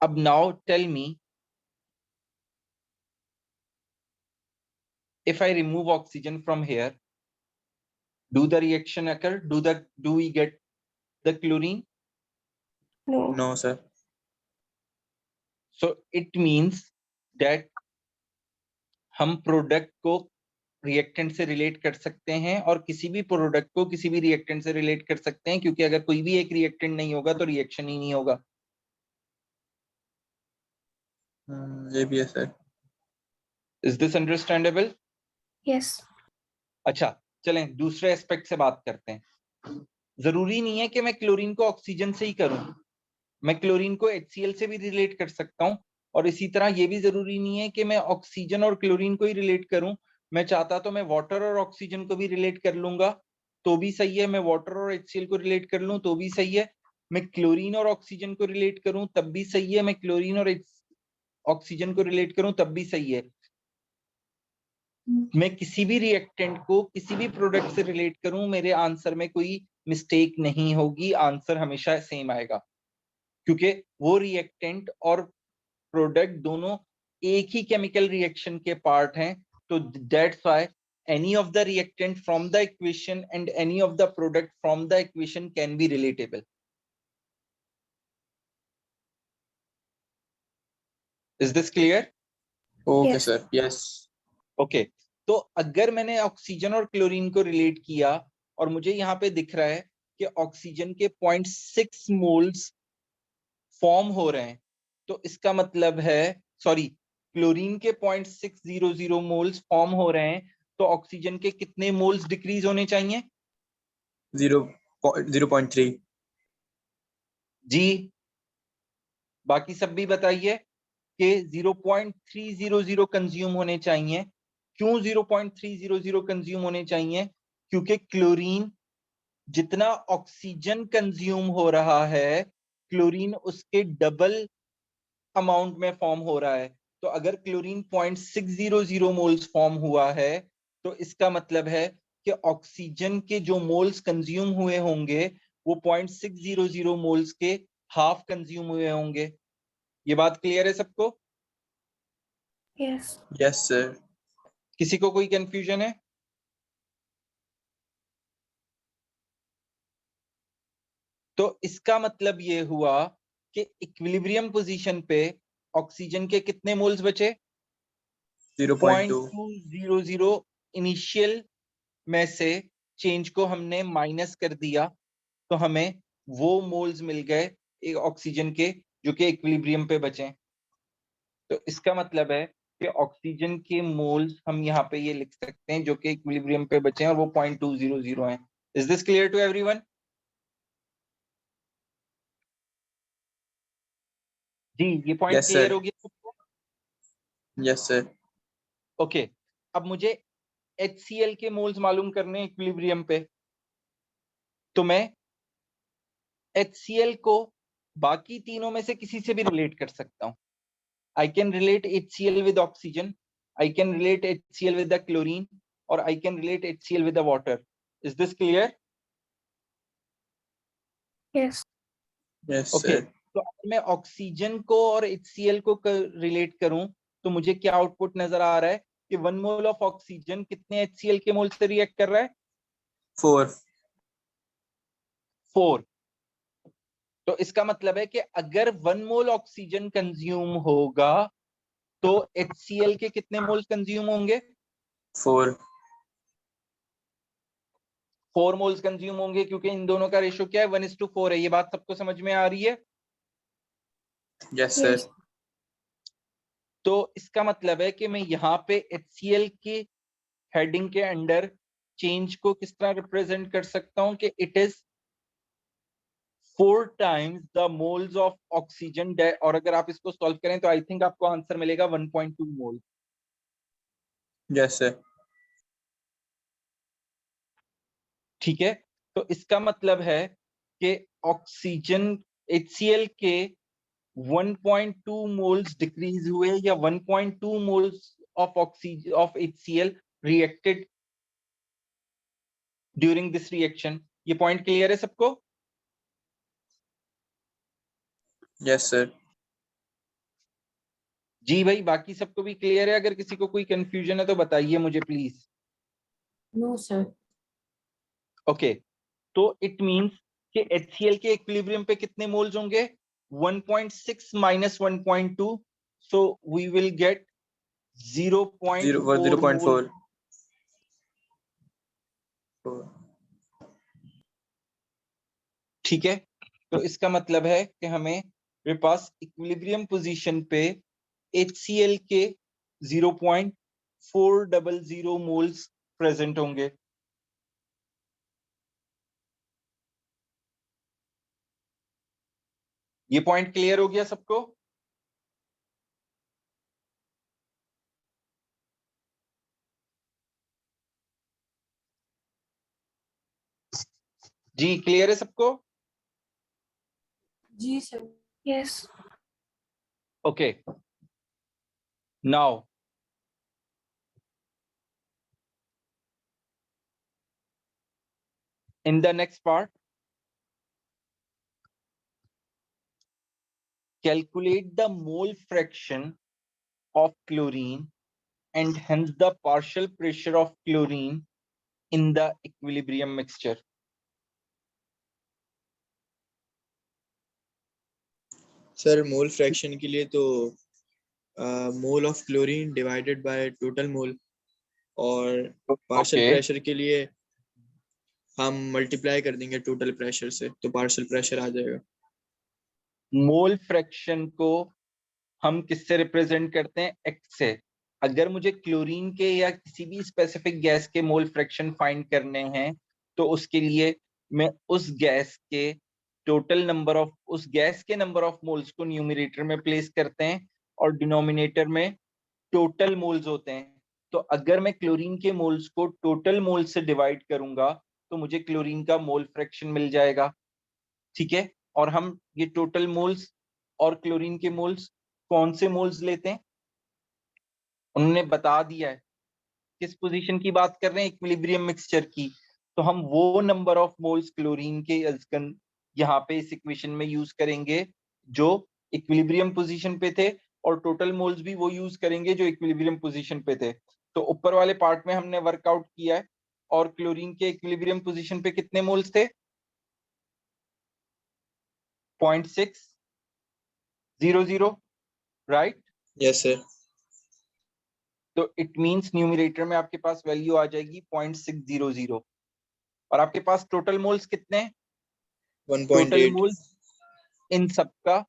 अब now tell me, if I remove oxygen from here, do the reaction occur? Do we get the chlorine? No. No sir So it means that हम प्रोडक्ट को रिएक्टेंट से relate कर सकते हैं और किसी भी प्रोडक्ट को किसी भी रिएक्टेंट से रिलेट कर सकते हैं, क्योंकि अगर कोई भी एक रिएक्टेंट नहीं होगा तो रिएक्शन ही नहीं होगा। ये भी है sir. Is this understandable? Yes. अच्छा चलें दूसरे एस्पेक्ट से बात करते हैं। जरूरी नहीं है कि मैं क्लोरीन को ऑक्सीजन से ही करूं, मैं क्लोरीन को HCl से भी रिलेट कर सकता हूं। और इसी तरह ये भी जरूरी नहीं है कि मैं ऑक्सीजन और क्लोरीन को ही रिलेट करूं, मैं चाहता तो मैं वाटर और ऑक्सीजन को भी रिलेट कर लूंगा तो भी सही है, मैं वाटर और HCl को रिलेट कर लूं तो भी सही है, मैं क्लोरीन और ऑक्सीजन को रिलेट करूं तब भी सही है, मैं क्लोरीन और ऑक्सीजन को रिलेट करूं तब भी सही है। मैं किसी भी रिएक्टेंट को किसी भी प्रोडक्ट से रिलेट करूं, मेरे आंसर में कोई मिस्टेक नहीं होगी, आंसर हमेशा सेम आएगा, क्योंकि वो रिएक्टेंट और प्रोडक्ट दोनों एक ही केमिकल रिएक्शन के पार्ट हैं। तो that's why any of the reactant from the equation and any of the product from the equation can be relatable. Is this clear? Okay Yes. Sir yes okay, तो अगर मैंने oxygen और chlorine को relate किया और मुझे यहाँ पे दिख रहा है कि ऑक्सीजन के 0.6 मोल्स फॉर्म हो रहे हैं, तो इसका मतलब है, सॉरी, क्लोरीन के 0.600 मोल्स फॉर्म हो रहे हैं, तो ऑक्सीजन के कितने मोल्स डिक्रीज होने चाहिए? 0.3 जी बाकी सब भी बताइए कि 0.300 कंज्यूम होने चाहिए। क्यों 0.300 कंज्यूम होने चाहिए? क्योंकि क्लोरीन जितना ऑक्सीजन कंज्यूम हो रहा है, क्लोरीन उसके डबल अमाउंट में फॉर्म हो रहा है। तो अगर क्लोरीन 0.600 मोल्स फॉर्म हुआ है तो तो इसका मतलब है कि ऑक्सीजन के जो मोल्स कंज्यूम हुए होंगे वो 0.600 मोल्स के हाफ कंज्यूम हुए होंगे। ये बात क्लियर है सबको? Yes. Yes sir. किसी को कोई कंफ्यूजन है? तो इसका मतलब ये हुआ कि इक्विलिब्रियम पोजीशन पे ऑक्सीजन के कितने मोल्स बचे? 0.2। 0.200 इनिशियल में से चेंज को हमने माइनस कर दिया तो हमें वो मोल्स मिल गए एक ऑक्सीजन के जो कि इक्विलिब्रियम पे बचे। तो इसका मतलब है कि ऑक्सीजन के मोल्स हम यहाँ पे ये लिख सकते हैं जो कि इक्विलिब्रियम पे बचे हैं और वो 0.200 हैं। Is this clear to everyone? जी, ये पॉइंट Yes, क्लियर sir. हो गया सबको? Yes sir. ओके, अब मुझे HCl के मोल्स मालूम करने इक्विलिब्रियम पे, तो मैं HCl को बाकी तीनों में से किसी से भी रिलेट कर सकता हूं। I can relate HCl with oxygen, I can relate HCl with the chlorine, or I can relate HCl with the water. Is this clear? Yes. Yes Okay. Sir. तो अगर मैं ऑक्सीजन को और HCl को relate करूं तो मुझे क्या आउटपुट नजर आ रहा है कि 1 मोल ऑफ ऑक्सीजन कितने HCl के मोल से रिएक्ट कर रहा है? 4। 4। तो इसका मतलब है कि अगर 1 मोल ऑक्सीजन कंज्यूम होगा तो HCl के कितने मोल्स कंज्यूम होंगे? 4। 4 मोल्स कंज्यूम होंगे, क्योंकि इन दोनों का रेशो क्या है? 1:4 है। ये बात सबको समझ में आ रही है? Yes Yes. सर। तो इसका मतलब है कि मैं यहाँ पे HCl के हेडिंग के अंडर चेंज को किस तरह रिप्रेजेंट कर सकता हूं कि it is 4 times the moles of oxygen. और अगर आप इसको सॉल्व करें तो आई थिंक आपको आंसर मिलेगा 1.2 मोल। Yes sir. ठीक है, तो इसका मतलब है कि ऑक्सीजन HCl के 1.2 मोल्स डिक्रीज हुए या 1.2 moles of oxygen of HCl reacted during this reaction. ये पॉइंट क्लियर है सबको? Yes sir. जी भाई, बाकी सबको भी क्लियर है? अगर किसी को कोई कंफ्यूजन है तो बताइए मुझे प्लीज। No sir. ओके, तो इट मींस कि HCl के इक्विलिब्रियम पे कितने मोल्स होंगे? 1.6 minus 1.2, so we will get 0.4 mole. 0.4। ठीक है, तो इसका मतलब है कि हमें मेरे पास इक्विलिब्रियम पोजीशन पे HCl के 0.400 मोल्स प्रेजेंट होंगे। ये पॉइंट क्लियर हो गया सबको? जी, क्लियर है सबको? जी sir. Yes. Okay, now in the next part, calculate the mole fraction of chlorine and hence the partial pressure of chlorine in the equilibrium mixture. Sir mole fraction के लिए तो मोल of chlorine divided by total mole, और partial Okay, pressure के लिए हम multiply कर देंगे total pressure से, तो पार्शियल प्रेशर आ जाएगा। मोल फ्रैक्शन को हम किससे रिप्रेजेंट करते हैं? X से। अगर मुझे क्लोरीन के या किसी भी स्पेसिफिक गैस के मोल फ्रैक्शन फाइंड करने हैं तो उसके लिए मैं उस गैस के टोटल नंबर ऑफ उस गैस के नंबर ऑफ मोल्स को न्यूमरेटर में प्लेस करते हैं और डिनोमिनेटर में टोटल मोल्स होते हैं। तो अगर मैं क्लोरीन के मोल्स को टोटल मोल से डिवाइड करूंगा तो मुझे क्लोरीन का मोल फ्रैक्शन मिल जाएगा। ठीक है, और हम ये टोटल मोल्स और क्लोरीन के मोल्स कौन से मोल्स लेते हैं उन्होंने बता दिया है। किस पोजीशन की बात कर रहे हैं? इक्विलिब्रियम मिक्सचर की। तो हम वो नंबर ऑफ मोल्स क्लोरीन के यहाँ पे इस इक्वेशन में यूज करेंगे जो इक्विलिब्रियम पोजीशन पे थे, और टोटल मोल्स भी वो यूज करेंगे जो इक्विलिब्रियम पोजीशन पे थे। तो ऊपर वाले पार्ट में हमने वर्कआउट किया है, और क्लोरीन के इक्विलिब्रियम पोजीशन पे कितने मोल्स थे? 0.600, राइट? Yes sir. तो इट मींस न्यूमरेटर में आपके पास वैल्यू आ जाएगी 0.600, और आपके पास टोटल मोल्स कितने हैं? 1.8 टोटल मोल्स इन सबका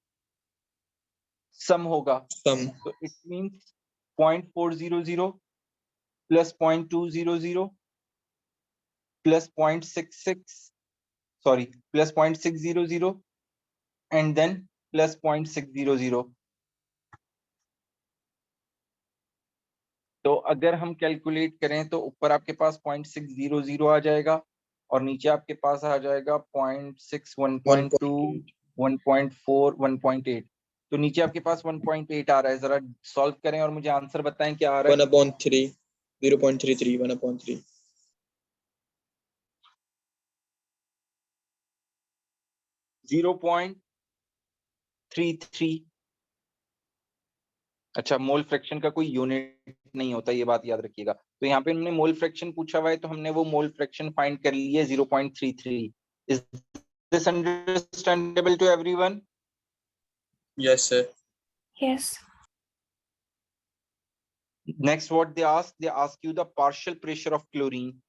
सम होगा। सम। तो it means 0.400 plus 0.200 plus 0.66, sorry plus 0.600 and then plus 0.600। तो अगर हम कैलकुलेट करें तो ऊपर आपके पास 0.600 आ जाएगा, और नीचे आपके पास आ जाएगा 0.6, 1.2, 1.4, 1.8। तो नीचे आपके पास 1.8 आ रहा है। जरा सॉल्व करें और मुझे आंसर बताएं क्या आ रहा है। 1/3, 0.33, 1/3। 0.33। अच्छा, मोल फ्रैक्शन का कोई यूनिट नहीं होता, ये बात याद रखिएगा। तो यहाँ पे हमने मोल फ्रैक्शन पूछा हुआ है, तो हमने वो मोल फ्रैक्शन फाइंड कर ली है 0.33। Is this understandable to everyone? Yes sir. Yes. Next, what they ask you the partial pressure of chlorine.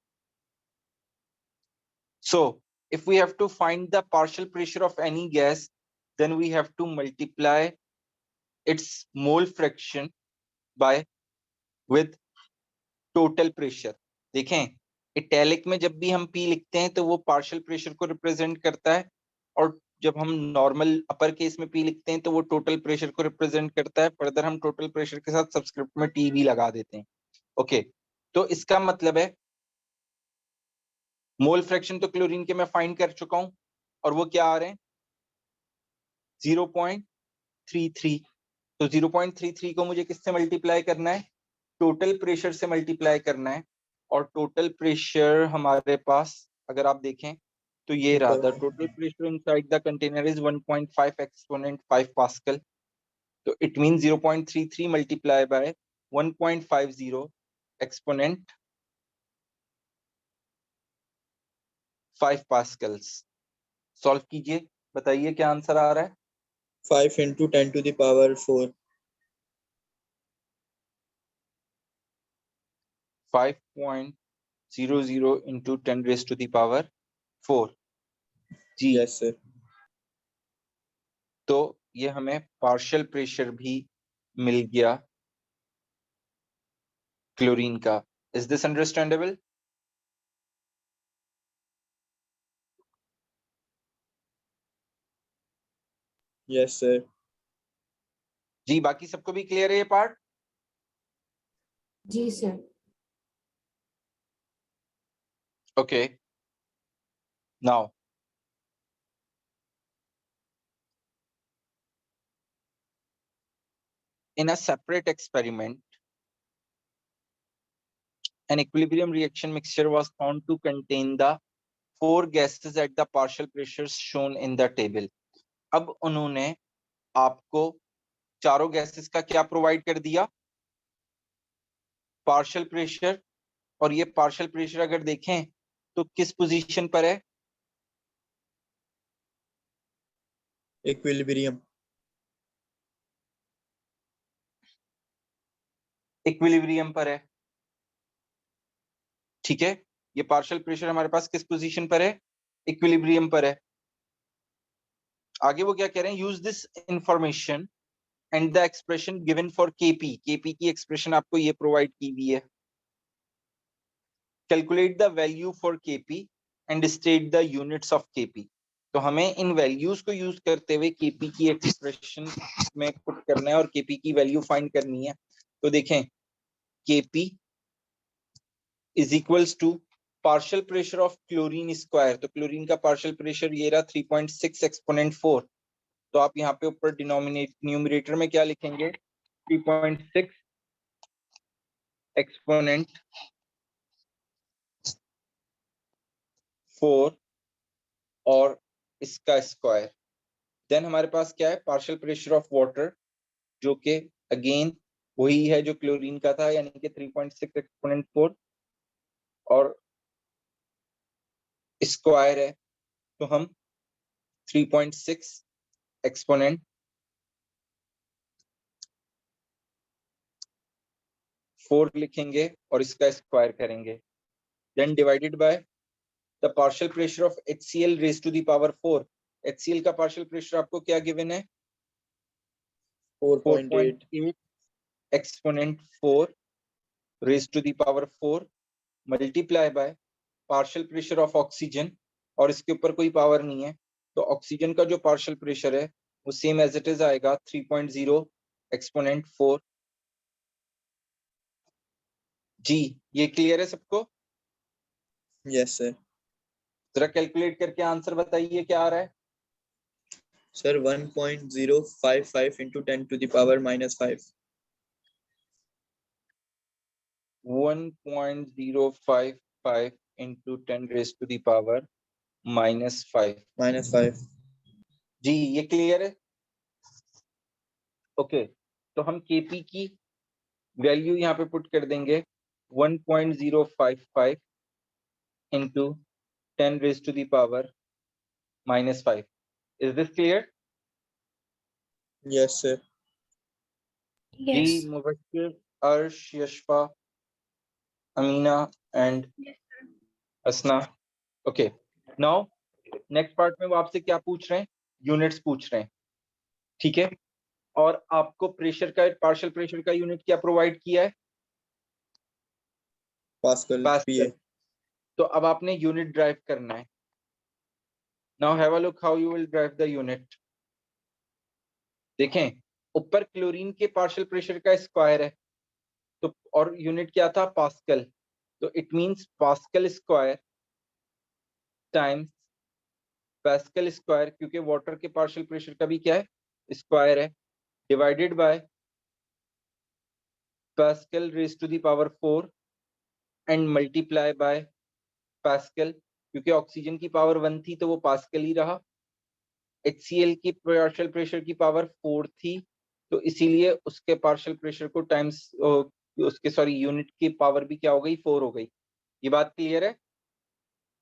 So if we have to find the partial pressure of any gas, then we have to multiply its mole fraction by with total pressure. देखें, italic में जब भी हम P लिखते हैं तो वो partial pressure को रिप्रेजेंट करता है, और जब हम नॉर्मल अपर केस में P लिखते हैं तो वो टोटल प्रेशर को रिप्रेजेंट करता है। फर्दर हम टोटल प्रेशर के साथ सबस्क्रिप्ट में T भी लगा देते हैं। ओके, तो इसका मतलब है मोल फ्रैक्शन तो क्लोरीन के मैं फाइंड कर चुका हूं, और वो क्या आ रहे हैं? 0.33। तो 0.33 को मुझे किससे मल्टीप्लाई करना है? टोटल प्रेशर से मल्टीप्लाई करना है। और टोटल प्रेशर हमारे पास अगर आप देखें तो ये रहा, the total pressure inside the container is 1.5 exponent 5 pascal. तो it means 0.33 multiply by 1.50 exponent 5 pascals. Solve कीजिए, बताइए क्या आंसर आ रहा है। 5 into 10 to the power 4। 5.00 into 10 raised to the power 4 जी। Yes sir. तो ये हमें पार्शियल प्रेशर भी मिल गया क्लोरीन का। Is this understandable? Yes sir. जी, बाकी सबको भी क्लियर है ये पार्ट? जी sir. Okay, now in a separate experiment, an equilibrium reaction mixture was found to contain the 4 gases at the partial pressures shown in the table. अब उन्होंने आपको चारों गैसेस का क्या प्रोवाइड कर दिया? Partial pressure. और ये पार्शियल प्रेशर अगर देखें तो किस पोजीशन पर है? इक्विलिब्रियम। इक्विलिब्रियम पर है, ठीक है। ये पार्शियल प्रेशर हमारे पास किस पोजीशन पर है? इक्विलिब्रियम पर है। आगे वो क्या कह रहे हैं? Use this information and the expression given for KP. KP की एक्सप्रेशन आपको ये प्रोवाइड की हुई है। Calculate the value for KP and state the units of KP. तो हमें इन वैल्यूज को यूज करते हुए केपी की एक्सप्रेशन में पुट करना है और केपी की वैल्यू फाइंड करनी है। तो देखें, Kp is equals to partial pressure of chlorine square. तो क्लोरीन का पार्शियल प्रेशर ये रहा 3.6 एक्सपोनेंट 4। तो आप यहाँ पे ऊपर न्यूमरेटर में क्या लिखेंगे? 3.6 एक्सपोनेंट 4 और इसका स्क्वायर। देन हमारे पास क्या है, पार्शियल प्रेशर ऑफ वाटर, जो कि अगेन वही है जो क्लोरीन का था, यानी कि 3.6 एक्सपोनेंट 4 और स्क्वायर है, तो हम 3.6 एक्सपोनेंट 4 लिखेंगे और इसका स्क्वायर करेंगे। Then divided by the partial pressure of HCl raise to the power 4। HCl का पार्शियल प्रेशर आपको क्या गिवन है, 4.8 4.8 exponent 4 raise to the power 4 multiply by partial pressure of oxygen, और इसके ऊपर कोई पावर नहीं है, तो ऑक्सीजन का जो पार्शियल प्रेशर है वो सेम एज इट इज आएगा 3.0 एक्सपोनेंट 4। जी ये क्लियर है सबको? Yes sir. जरा कैलकुलेट करके आंसर बताइए क्या आ रहा है। Sir 1.055 into 10 to the power minus 5. 1.055 into 10 raised to the power minus 5। Minus 5. जी ये क्लियर है? ओके तो हम Kp की वैल्यू यहाँ पे पुट कर देंगे 1.055 into 10 raised to the power minus 5। Is this clear? Yes sir. Ji Yes. Mubashshir, अर्श, यशफा, अमीना एंड असना। ओके नाउ नेक्स्ट पार्ट में वो आपसे क्या पूछ रहे हैं, यूनिट्स पूछ रहे हैं, ठीक है। और आपको प्रेशर का, पार्शियल प्रेशर का यूनिट क्या प्रोवाइड किया है, Pascal. पास्कल। PA. तो अब आपने यूनिट ड्राइव करना है। Now have a look how you will drive the unit. देखें ऊपर क्लोरीन के पार्शियल प्रेशर का स्क्वायर है, तो और यूनिट क्या था, पास्कल, तो it means pascal square times pascal square, क्योंकि वाटर के पार्शियल प्रेशर का भी क्या है, स्क्वायर है, divided by pascal raise to the power 4 and multiply by pascal, क्योंकि ऑक्सीजन की पावर 1 थी तो वो पास्कल ही रहा। HCl की पार्शियल प्रेशर की पावर 4 थी, तो इसीलिए उसके पार्शियल प्रेशर को टाइम्स उसके सॉरी यूनिट की पावर भी क्या हो गई, 4 हो गई। ये बात क्लियर है?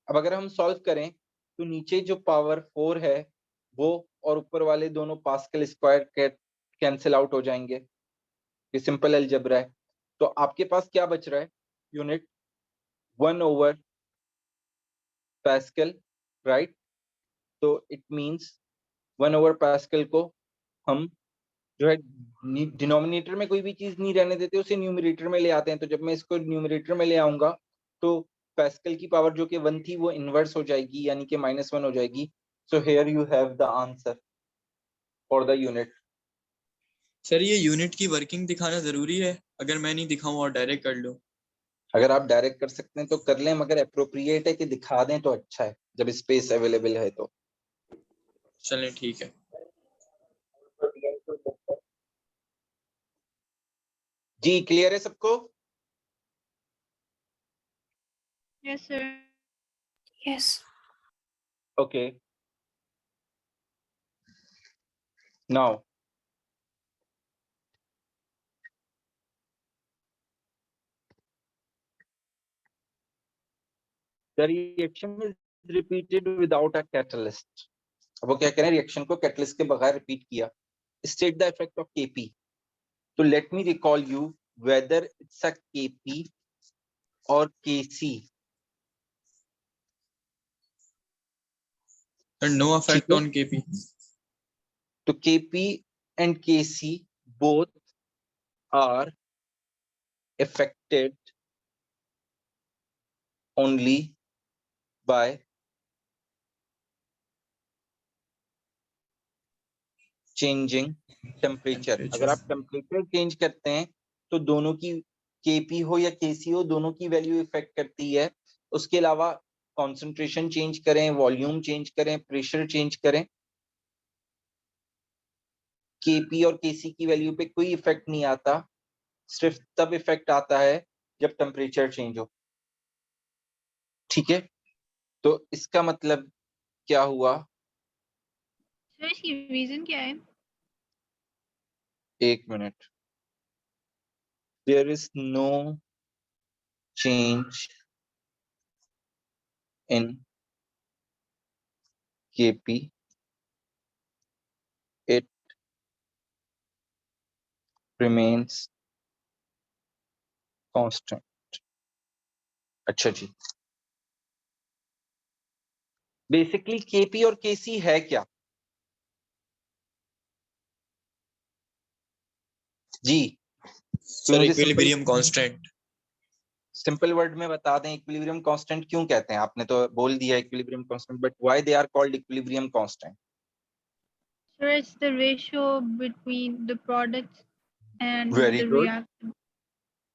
अब अगर हम सॉल्व करें तो नीचे जो पावर 4 है वो और ऊपर वाले दोनों पास्कल स्क्वायर कैंसिल आउट हो जाएंगे, ये सिंपल अलजेब्रा है। तो आपके पास क्या बच रहा है, यूनिट 1 ओवर पास्कल, राइट। तो इट मींस 1 ओवर पास्कल को हम जो है डिनोमिनेटर में कोई भी चीज नहीं रहने देते, उसे न्यूमरेटर में ले आते हैं। तो जब मैं इसको न्यूमरेटर में ले आऊंगा तो पास्कल की पावर जो कि 1 थी वो इनवर्स हो जाएगी, यानी कि -1 हो जाएगी। So here you have the answer for the unit. Sir ये यूनिट की वर्किंग दिखाना जरूरी है, अगर मैं नहीं दिखाऊं और डायरेक्ट कर लूं? अगर आप डायरेक्ट कर सकते हैं तो कर लें, मगर अप्रोप्रिएट है कि दिखा दें तो अच्छा है जब स्पेस अवेलेबल है तो। चलें ठीक है। जी क्लियर है सबको? Yes, sir. Yes. Okay now the reaction is repeated without a catalyst। अब वो क्या करें, रिएक्शन को कैटलिस्ट के बगैर रिपीट किया। State the effect of Kp। तो let me recall you whether it's a Kp और Kc। Sir no effect on KP। तो Kp and Kc both are affected only by changing temperature। अगर आप temperature change करते हैं तो दोनों की, Kp हो या Kc हो, दोनों की वैल्यू इफेक्ट करती है। उसके अलावा कॉन्सेंट्रेशन चेंज करें, वॉल्यूम चेंज करें, प्रेशर चेंज करें, Kp और Kc की वैल्यू पे कोई इफेक्ट नहीं आता। सिर्फ तब इफेक्ट आता है जब टेम्परेचर चेंज हो। ठीक है, तो इसका मतलब क्या हुआ? सर इसकी रीजन क्या है? एक minute. There is no change in Kp, it remains constant। अच्छा जी, बेसिकली Kp और Kc है क्या? जी, सर मुझे इक्विलिब्रियम कांस्टेंट। सिंपल वर्ड में बता दें इक्विलिब्रियम कांस्टेंट क्यों कहते हैं? आपने तो बोल दिया equilibrium constant, but why they are called equilibrium constant? Sir, it's the ratio between the products and Very the good. reactants.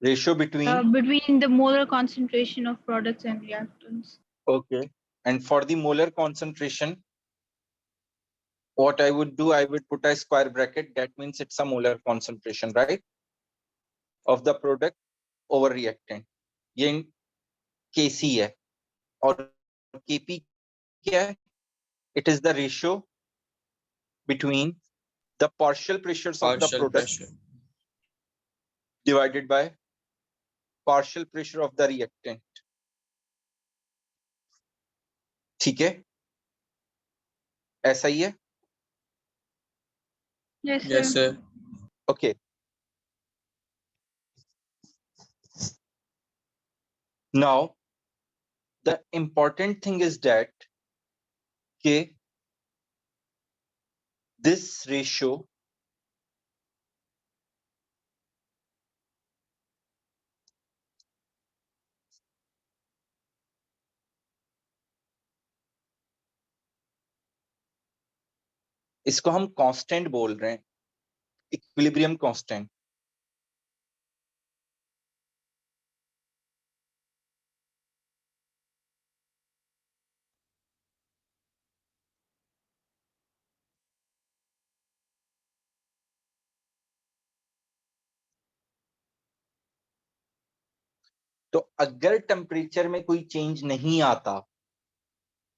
Ratio between Between the molar concentration of products and reactants. okay, and for the molar concentration, what I would do, I would put a square bracket. That means it's a molar concentration, right, of the product over reactant. ये Kc है और Kp क्या है? It is the ratio between the partial pressures of the partial product pressure. divided by partial pressure of the reactant। ठीक है, ऐसा ही है। Yes, sir. Yes sir. Okay, now the important thing is that this ratio इसको हम constant बोल रहे हैं, equilibrium constant. तो अगर टेम्परेचर में कोई चेंज नहीं आता,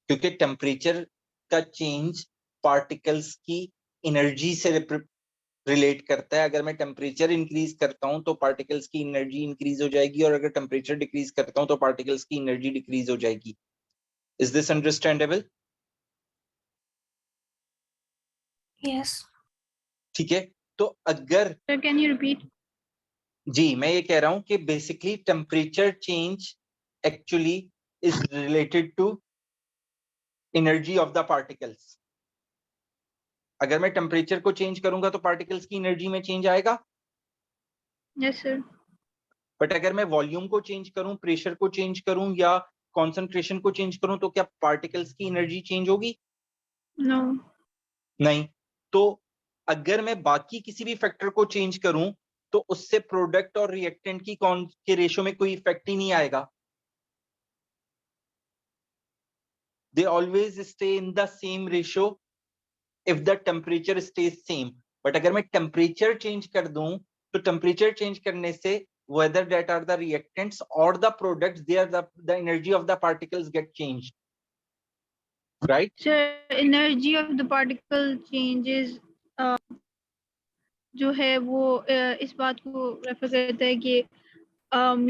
क्योंकि टेम्परेचर का चेंज पार्टिकल्स की एनर्जी से रिलेट करता है। अगर मैं टेम्परेचर इंक्रीज करता हूं तो पार्टिकल्स की एनर्जी इंक्रीज हो जाएगी, और अगर टेम्परेचर डिक्रीज करता हूं तो पार्टिकल्स की एनर्जी डिक्रीज हो जाएगी। Is this understandable? Yes. ठीक है, तो अगर Sir, can you repeat? जी, मैं ये कह रहा हूं कि basically temperature change actually is related to energy of the particles. अगर मैं टेम्परेचर को चेंज करूंगा तो पार्टिकल्स की एनर्जी में चेंज आएगा, Yes, sir. बट अगर मैं वॉल्यूम को चेंज करूं, प्रेशर को चेंज करूं या कॉन्सेंट्रेशन को चेंज करूं तो क्या पार्टिकल्स की एनर्जी चेंज होगी? No. नहीं। तो अगर मैं बाकी किसी भी फैक्टर को चेंज करूं तो उससे प्रोडक्ट और रिएक्टेंट की के रेशियो में कोई इफेक्ट ही नहीं आएगा। They always stay in the same ratio if the temperature stage same. But अगर मैं टेम्परेचर चेंज कर दूं तो टेम्परेचर चेंज करने से whether that are the reactants or the products, they are the energy of the particles get changed, right? Sir, energy of the particle changes जो है वो इस बात को रेफर करता है कि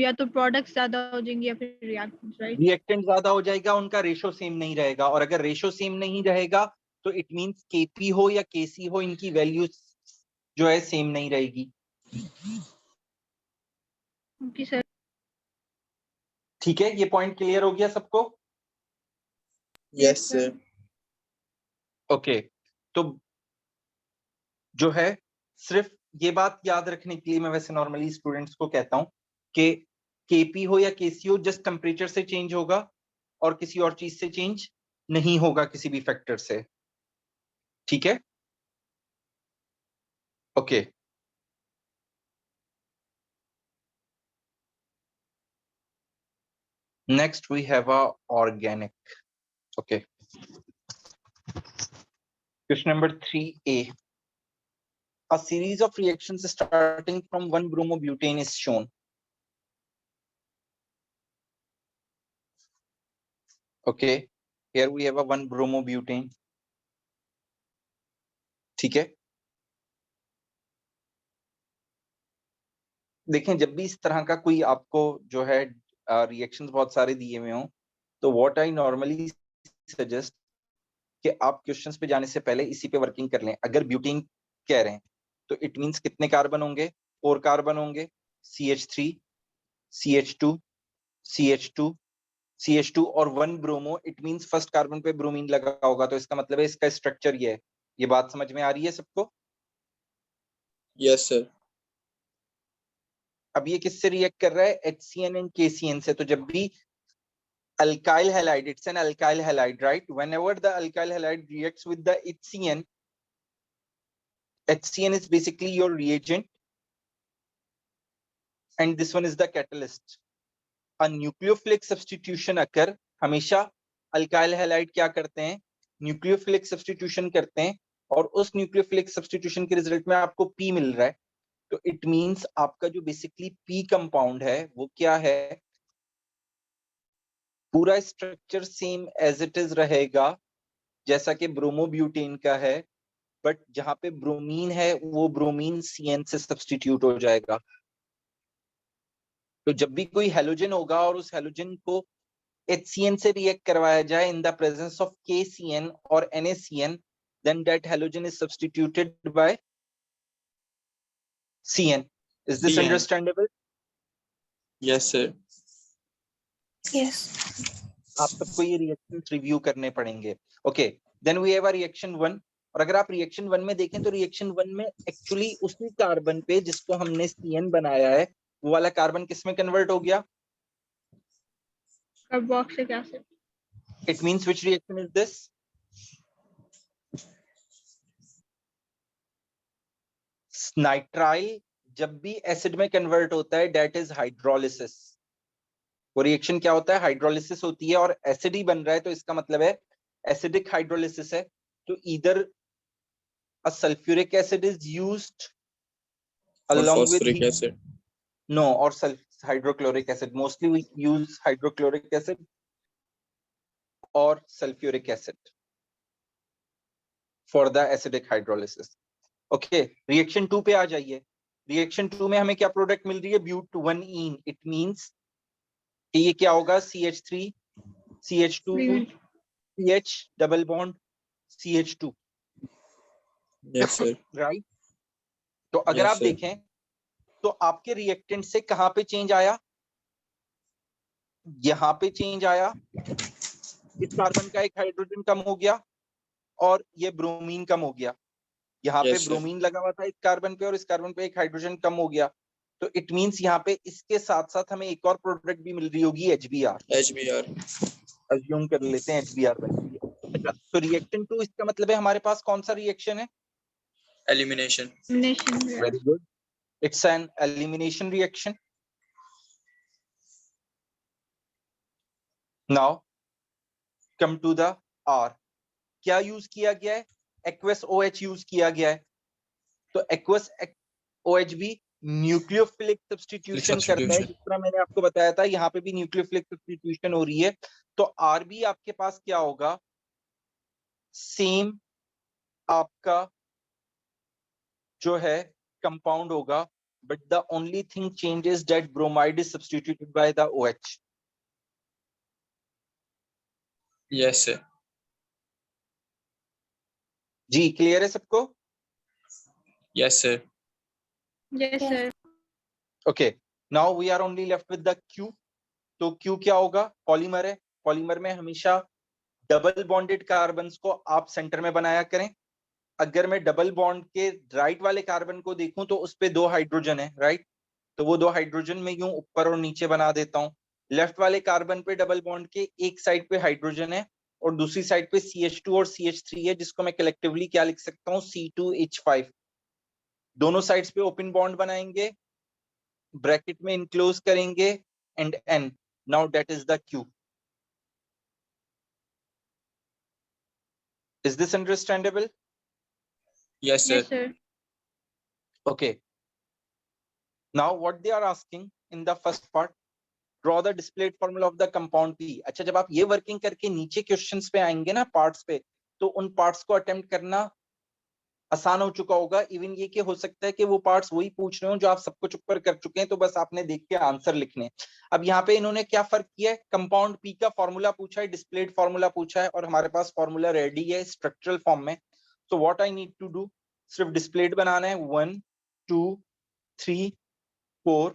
या तो प्रोडक्ट्स ज्यादा हो जाएंगे या फिर रिएक्टेंट्स, राइट? रिएक्टेंट ज्यादा हो जाएगा, उनका रेशो सेम नहीं रहेगा, और अगर रेशो सेम नहीं रहेगा तो इट मींस केपी हो या केसी हो, इनकी वैल्यू जो है सेम नहीं रहेगी। Okay sir. ठीक है, ये पॉइंट क्लियर हो गया सबको? Yes sir. ओके, तो जो है सिर्फ ये बात याद रखने के लिए मैं वैसे नॉर्मली स्टूडेंट्स को कहता हूं कि केपी हो या केसी हो, जस्ट टेम्परेचर से चेंज होगा और किसी और चीज से चेंज नहीं होगा, किसी भी फैक्टर से। ठीक है, okay. Next we have a organic. Okay. Question number 3A. A series of reactions starting from 1 bromobutane is shown. Okay, here we have a 1-bromobutane. ठीक है, देखें जब भी इस तरह का कोई आपको जो है रिएक्शंस बहुत सारे दिए हुए हों, तो व्हाट आई नॉर्मली सजेस्ट कि आप क्वेश्चंस पे जाने से पहले इसी पे वर्किंग कर लें। अगर ब्यूटीन कह रहे हैं तो इट मींस कितने कार्बन होंगे? 4 कार्बन होंगे, CH3, CH2, CH2, CH2 और 1 bromo. It means first carbon पे ब्रोमीन लगा होगा, तो इसका मतलब है इसका स्ट्रक्चर ये है। ये बात समझ में आ रही है सबको? Yes sir. अब ये किससे रिएक्ट कर रहा है? HCN एंड KCN से। तो जब भी alkyl halide, it's an alkyl halide, right? Whenever the alkyl halide reacts with the HCN, HCN is basically your reagent and this one is the catalyst. A nucleophilic substitution occur, हमेशा alkyl halide क्या करते हैं? Nucleophilic substitution करते हैं, और उस nucleophilic substitution के result में आपको P मिल रहा है। तो इट मींस आपका जो बेसिकली P कंपाउंड है वो क्या है? पूरा structure same as it is रहेगा जैसा कि ब्रोमोब्यूटेन का है, बट जहां पे ब्रोमीन है वो ब्रोमीन CN से सब्स्टिट्यूट हो जाएगा। तो जब भी कोई हैलोजन होगा और उस हैलोजन को HCN से रिएक्ट करवाया जाए in the presence of KCN और NaCN, then that halogen is substituted by CN. Is this CN. understandable? Yes sir. Yes. आप सबको ये रिएक्शंस रिव्यू करने पड़ेंगे। Okay, then we have a reaction 1। और अगर आप रिएक्शन 1 में देखें तो रिएक्शन 1 में एक्चुअली उसी कार्बन पे जिसको हमने CN बनाया है वो वाला कार्बन किस में कन्वर्ट हो गया? Carboxylic acid. It means which reaction is this? Nitrile जब भी एसिड में कन्वर्ट होता है दैट इज हाइड्रोलिसिस। वो रिएक्शन क्या होता है? हाइड्रोलिसिस होती है, और एसिड ही बन रहा है तो इसका मतलब है एसिडिक हाइड्रोलिसिस है। तो either a sulphuric acid is used along with phosphoric acid. no, or hydrochloric acid. Mostly we use hydrochloric acid or sulfuric acid for the acidic hydrolysis. Okay, reaction 2 पे आ जाइए। reaction 2 में हमें क्या product मिल रही है? but1ene. it means कि ये क्या होगा? CH3 CH2 CH double bond CH2। Yes sir. Right. तो अगर Yes, आप sir. देखें तो आपके रिएक्टेंट से कहां पे चेंज आया? यहां पे चेंज आया। इस कार्बन का एक हाइड्रोजन कम हो गया और ये ब्रोमीन कम हो गया। यहाँ पे Yes, sir. ब्रोमीन लगा हुआ था इस कार्बन पे और इस कार्बन पे एक हाइड्रोजन कम हो गया। तो इट मींस यहाँ पे इसके साथ साथ हमें एक और प्रोडक्ट भी मिल रही होगी, HBr। HBr. अज्यूम कर लेते हैं HBr बन रही है। तो रिएक्शन 2 इसका मतलब है हमारे पास कौन सा रिएक्शन है? Elimination. Very good, it's an elimination reaction. Now come to the R। क्या यूज किया गया है? एक्वस OH यूज किया गया है। तो एक्वस OH भी न्यूक्लियोफिलिक सब्स्टिट्यूशन करता है, जिस तरह मैंने आपको बताया था यहाँ पे भी न्यूक्लियोफिलिक सब्स्टिट्यूशन हो रही है। तो आर भी आपके पास क्या होगा? सेम आपका जो है कंपाउंड होगा, but the only thing change is that bromide is substituted by the OH। Yes, sir. जी क्लियर है सबको? Yes, sir. Yes sir. Okay, now we are only left with the Q। तो Q क्या होगा? Polymer है। Polymer में हमेशा double bonded carbons को आप सेंटर में बनाया करें। अगर मैं डबल बॉन्ड के राइट वाले कार्बन को देखूं तो उस पे 2 हाइड्रोजन है, राइट? तो वो 2 हाइड्रोजन में यूं ऊपर और नीचे बना देता हूं। लेफ्ट वाले कार्बन पे डबल बॉन्ड के एक साइड पे हाइड्रोजन है और दूसरी साइड पे CH2 और CH3 है, जिसको मैं कलेक्टिवली क्या लिख सकता हूं? C2H5। दोनों साइड्स पे ओपन बॉन्ड बनाएंगे, ब्रैकेट में इनक्लोज करेंगे and N। Now that is the Q। Is this understandable? Yes, sir. Yes sir. Okay. Now what they are asking in the first part, draw the displayed formula of the compound P. अच्छा, जब आप ये working करके नीचे questions पे आएंगे ना, parts पे, तो उन पार्ट्स को अटेम्प्ट करना आसान हो चुका होगा। इवन ये कि हो सकता है कि वो पार्ट्स वही पूछ रहे हो जो आप सब कुछ ऊपर कर चुके हैं, तो बस आपने देख के आंसर लिखने। अब यहाँ पे इन्होंने क्या फर्क किया है, कंपाउंड पी का फॉर्मूला पूछा है, डिस्प्लेड फॉर्मूला पूछा है, और हमारे पास फॉर्मूला रेडी है स्ट्रक्चरल फॉर्म में। So what I need to do, सिर्फ डिस्प्लेड बनाना है। 1 2 3 4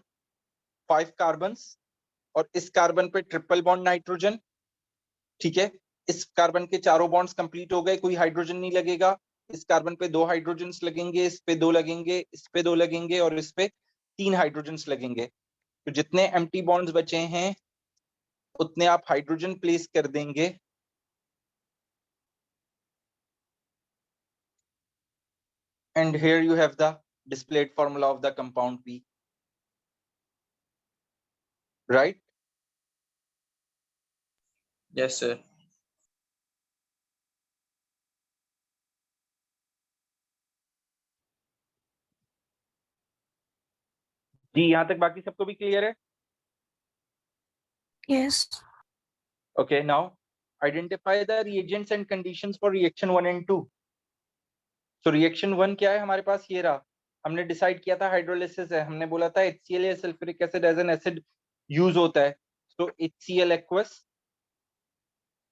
5 कार्बन्स, और इस कार्बन पे ट्रिपल बॉन्ड नाइट्रोजन। ठीक है, इस कार्बन के चारों बॉन्ड्स कंप्लीट हो गए, कोई हाइड्रोजन नहीं लगेगा। इस कार्बन पे 2 हाइड्रोजन्स लगेंगे, इस पे 2 लगेंगे, इस पे 2 लगेंगे, और इस पे 3 हाइड्रोजन्स लगेंगे। तो जितने एम्प्टी बॉन्ड्स बचे हैं उतने आप हाइड्रोजन प्लेस कर देंगे। And here you have the displayed formula of the compound P, right? Yes, sir. जी, यहां तक बाकी सबको भी क्लियर है? Yes. Okay, now identify the reagents and conditions for reaction 1 and 2. So reaction 1 क्या है हमारे पास, ये रहा। हमने डिसाइड किया था हाइड्रोलिसिस है, हमने बोला था HCl या sulphuric acid as an acid use होता है। तो HCl एक्वस,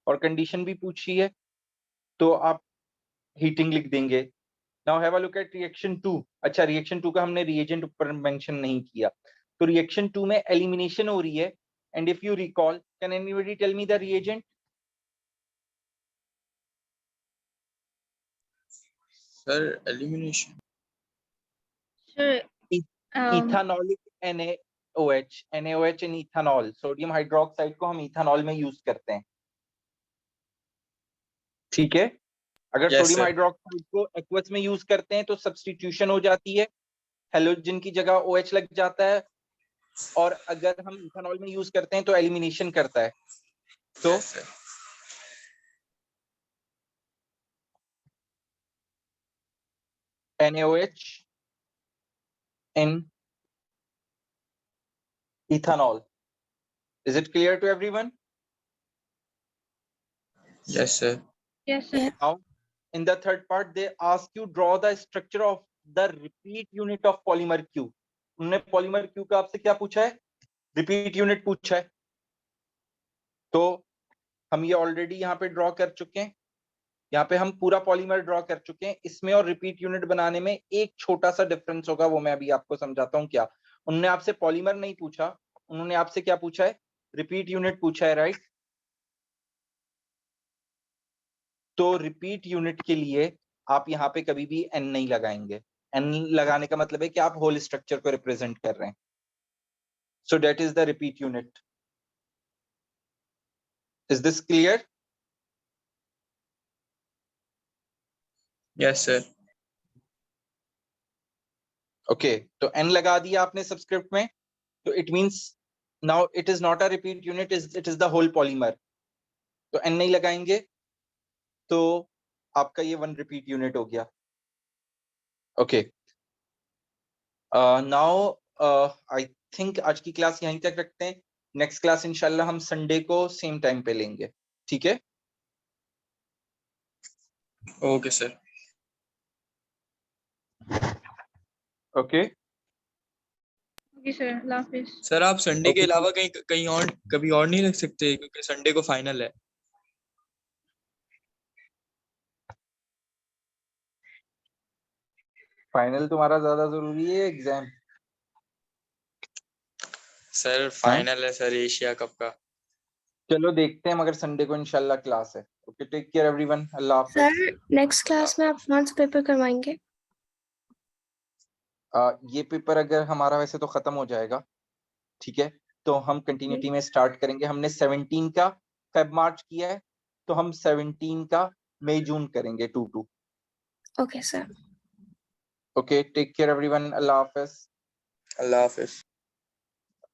और कंडीशन भी पूछी है तो आप हीटिंग लिख देंगे। Now have a look at reaction 2। अच्छा, रिएक्शन 2 का हमने रिएजेंट ऊपर मेंशन नहीं किया। तो रिएक्शन 2 में एलिमिनेशन हो रही है, and if you recall, can anybody tell me the reagent? Sir, elimination. Sir, ethanolic NaOH in ethanol, sodium hydroxide को हम इथानॉल में यूज करते हैं। ठीक है, अगर Yes, सोडियम sir. हाइड्रोक्साइड को एक्वस में यूज करते हैं तो सब्स्टिट्यूशन हो जाती है, हेलोजन की जगह OH लग जाता है, और अगर हम इथानॉल में यूज करते हैं तो एलिमिनेशन करता है। तो Yes, sir. NaOH in ethanol. Is it clear to everyone? Yes, sir. yes, sir. Yeah. Now, in the third part, they ask you draw the structure of the repeat unit of polymer Q. उन्होंने polymer Q का आपसे क्या पूछा है, repeat unit पूछा है। तो हम ये ऑलरेडी यहाँ पे ड्रॉ कर चुके हैं, यहाँ पे हम पूरा पॉलीमर ड्रॉ कर चुके हैं। इसमें और रिपीट यूनिट बनाने में एक छोटा सा डिफरेंस होगा, वो मैं अभी आपको समझाता हूँ। क्या, उन्होंने आपसे पॉलीमर नहीं पूछा, उन्होंने आपसे क्या पूछा है, रिपीट यूनिट पूछा है, राइट? तो रिपीट यूनिट के लिए आप यहाँ पे कभी भी n नहीं लगाएंगे। n लगाने का मतलब है कि आप होल स्ट्रक्चर को रिप्रेजेंट कर रहे हैं। So that is the repeat unit. Is this clear? Yes, sir. Okay, तो n लगा दिया आपने सबस्क्रिप्ट में, तो it means now it is not a repeat unit, it is the whole polymer. तो n नहीं लगाएंगे तो आपका ये 1 रिपीट यूनिट हो गया। ओके, नाउ आई थिंक आज की क्लास यहीं तक रखते हैं। नेक्स्ट क्लास इंशाल्लाह हम संडे को सेम टाइम पे लेंगे, ठीक है? Okay, sir. Okay, Okay, sir. अल्लाह हाफिज। सर आप संडे के Okay. अलावा कहीं कहीं और कभी और नहीं रख सकते, क्योंकि संडे को फाइनल है। फाइनल तुम्हारा ज्यादा जरूरी है एग्जाम? सर फाइनल है सर, एशिया कप का। चलो देखते हैं, मगर संडे को इंशाल्लाह क्लास है। ओके, टेक केयर एवरीवन, अल्लाह हाफिज। सर नेक्स्ट क्लास में आप कौन सा पेपर करवाएंगे? ये पेपर अगर हमारा वैसे तो खत्म हो जाएगा, ठीक है, तो हम कंटिन्यूटी में स्टार्ट करेंगे। हमने 17 का फेब मार्च किया है, तो हम 17 का मई जून करेंगे 2-2। Okay sir. Okay, take care everyone, अल्लाह हाफिज। अल्लाह हाफिज।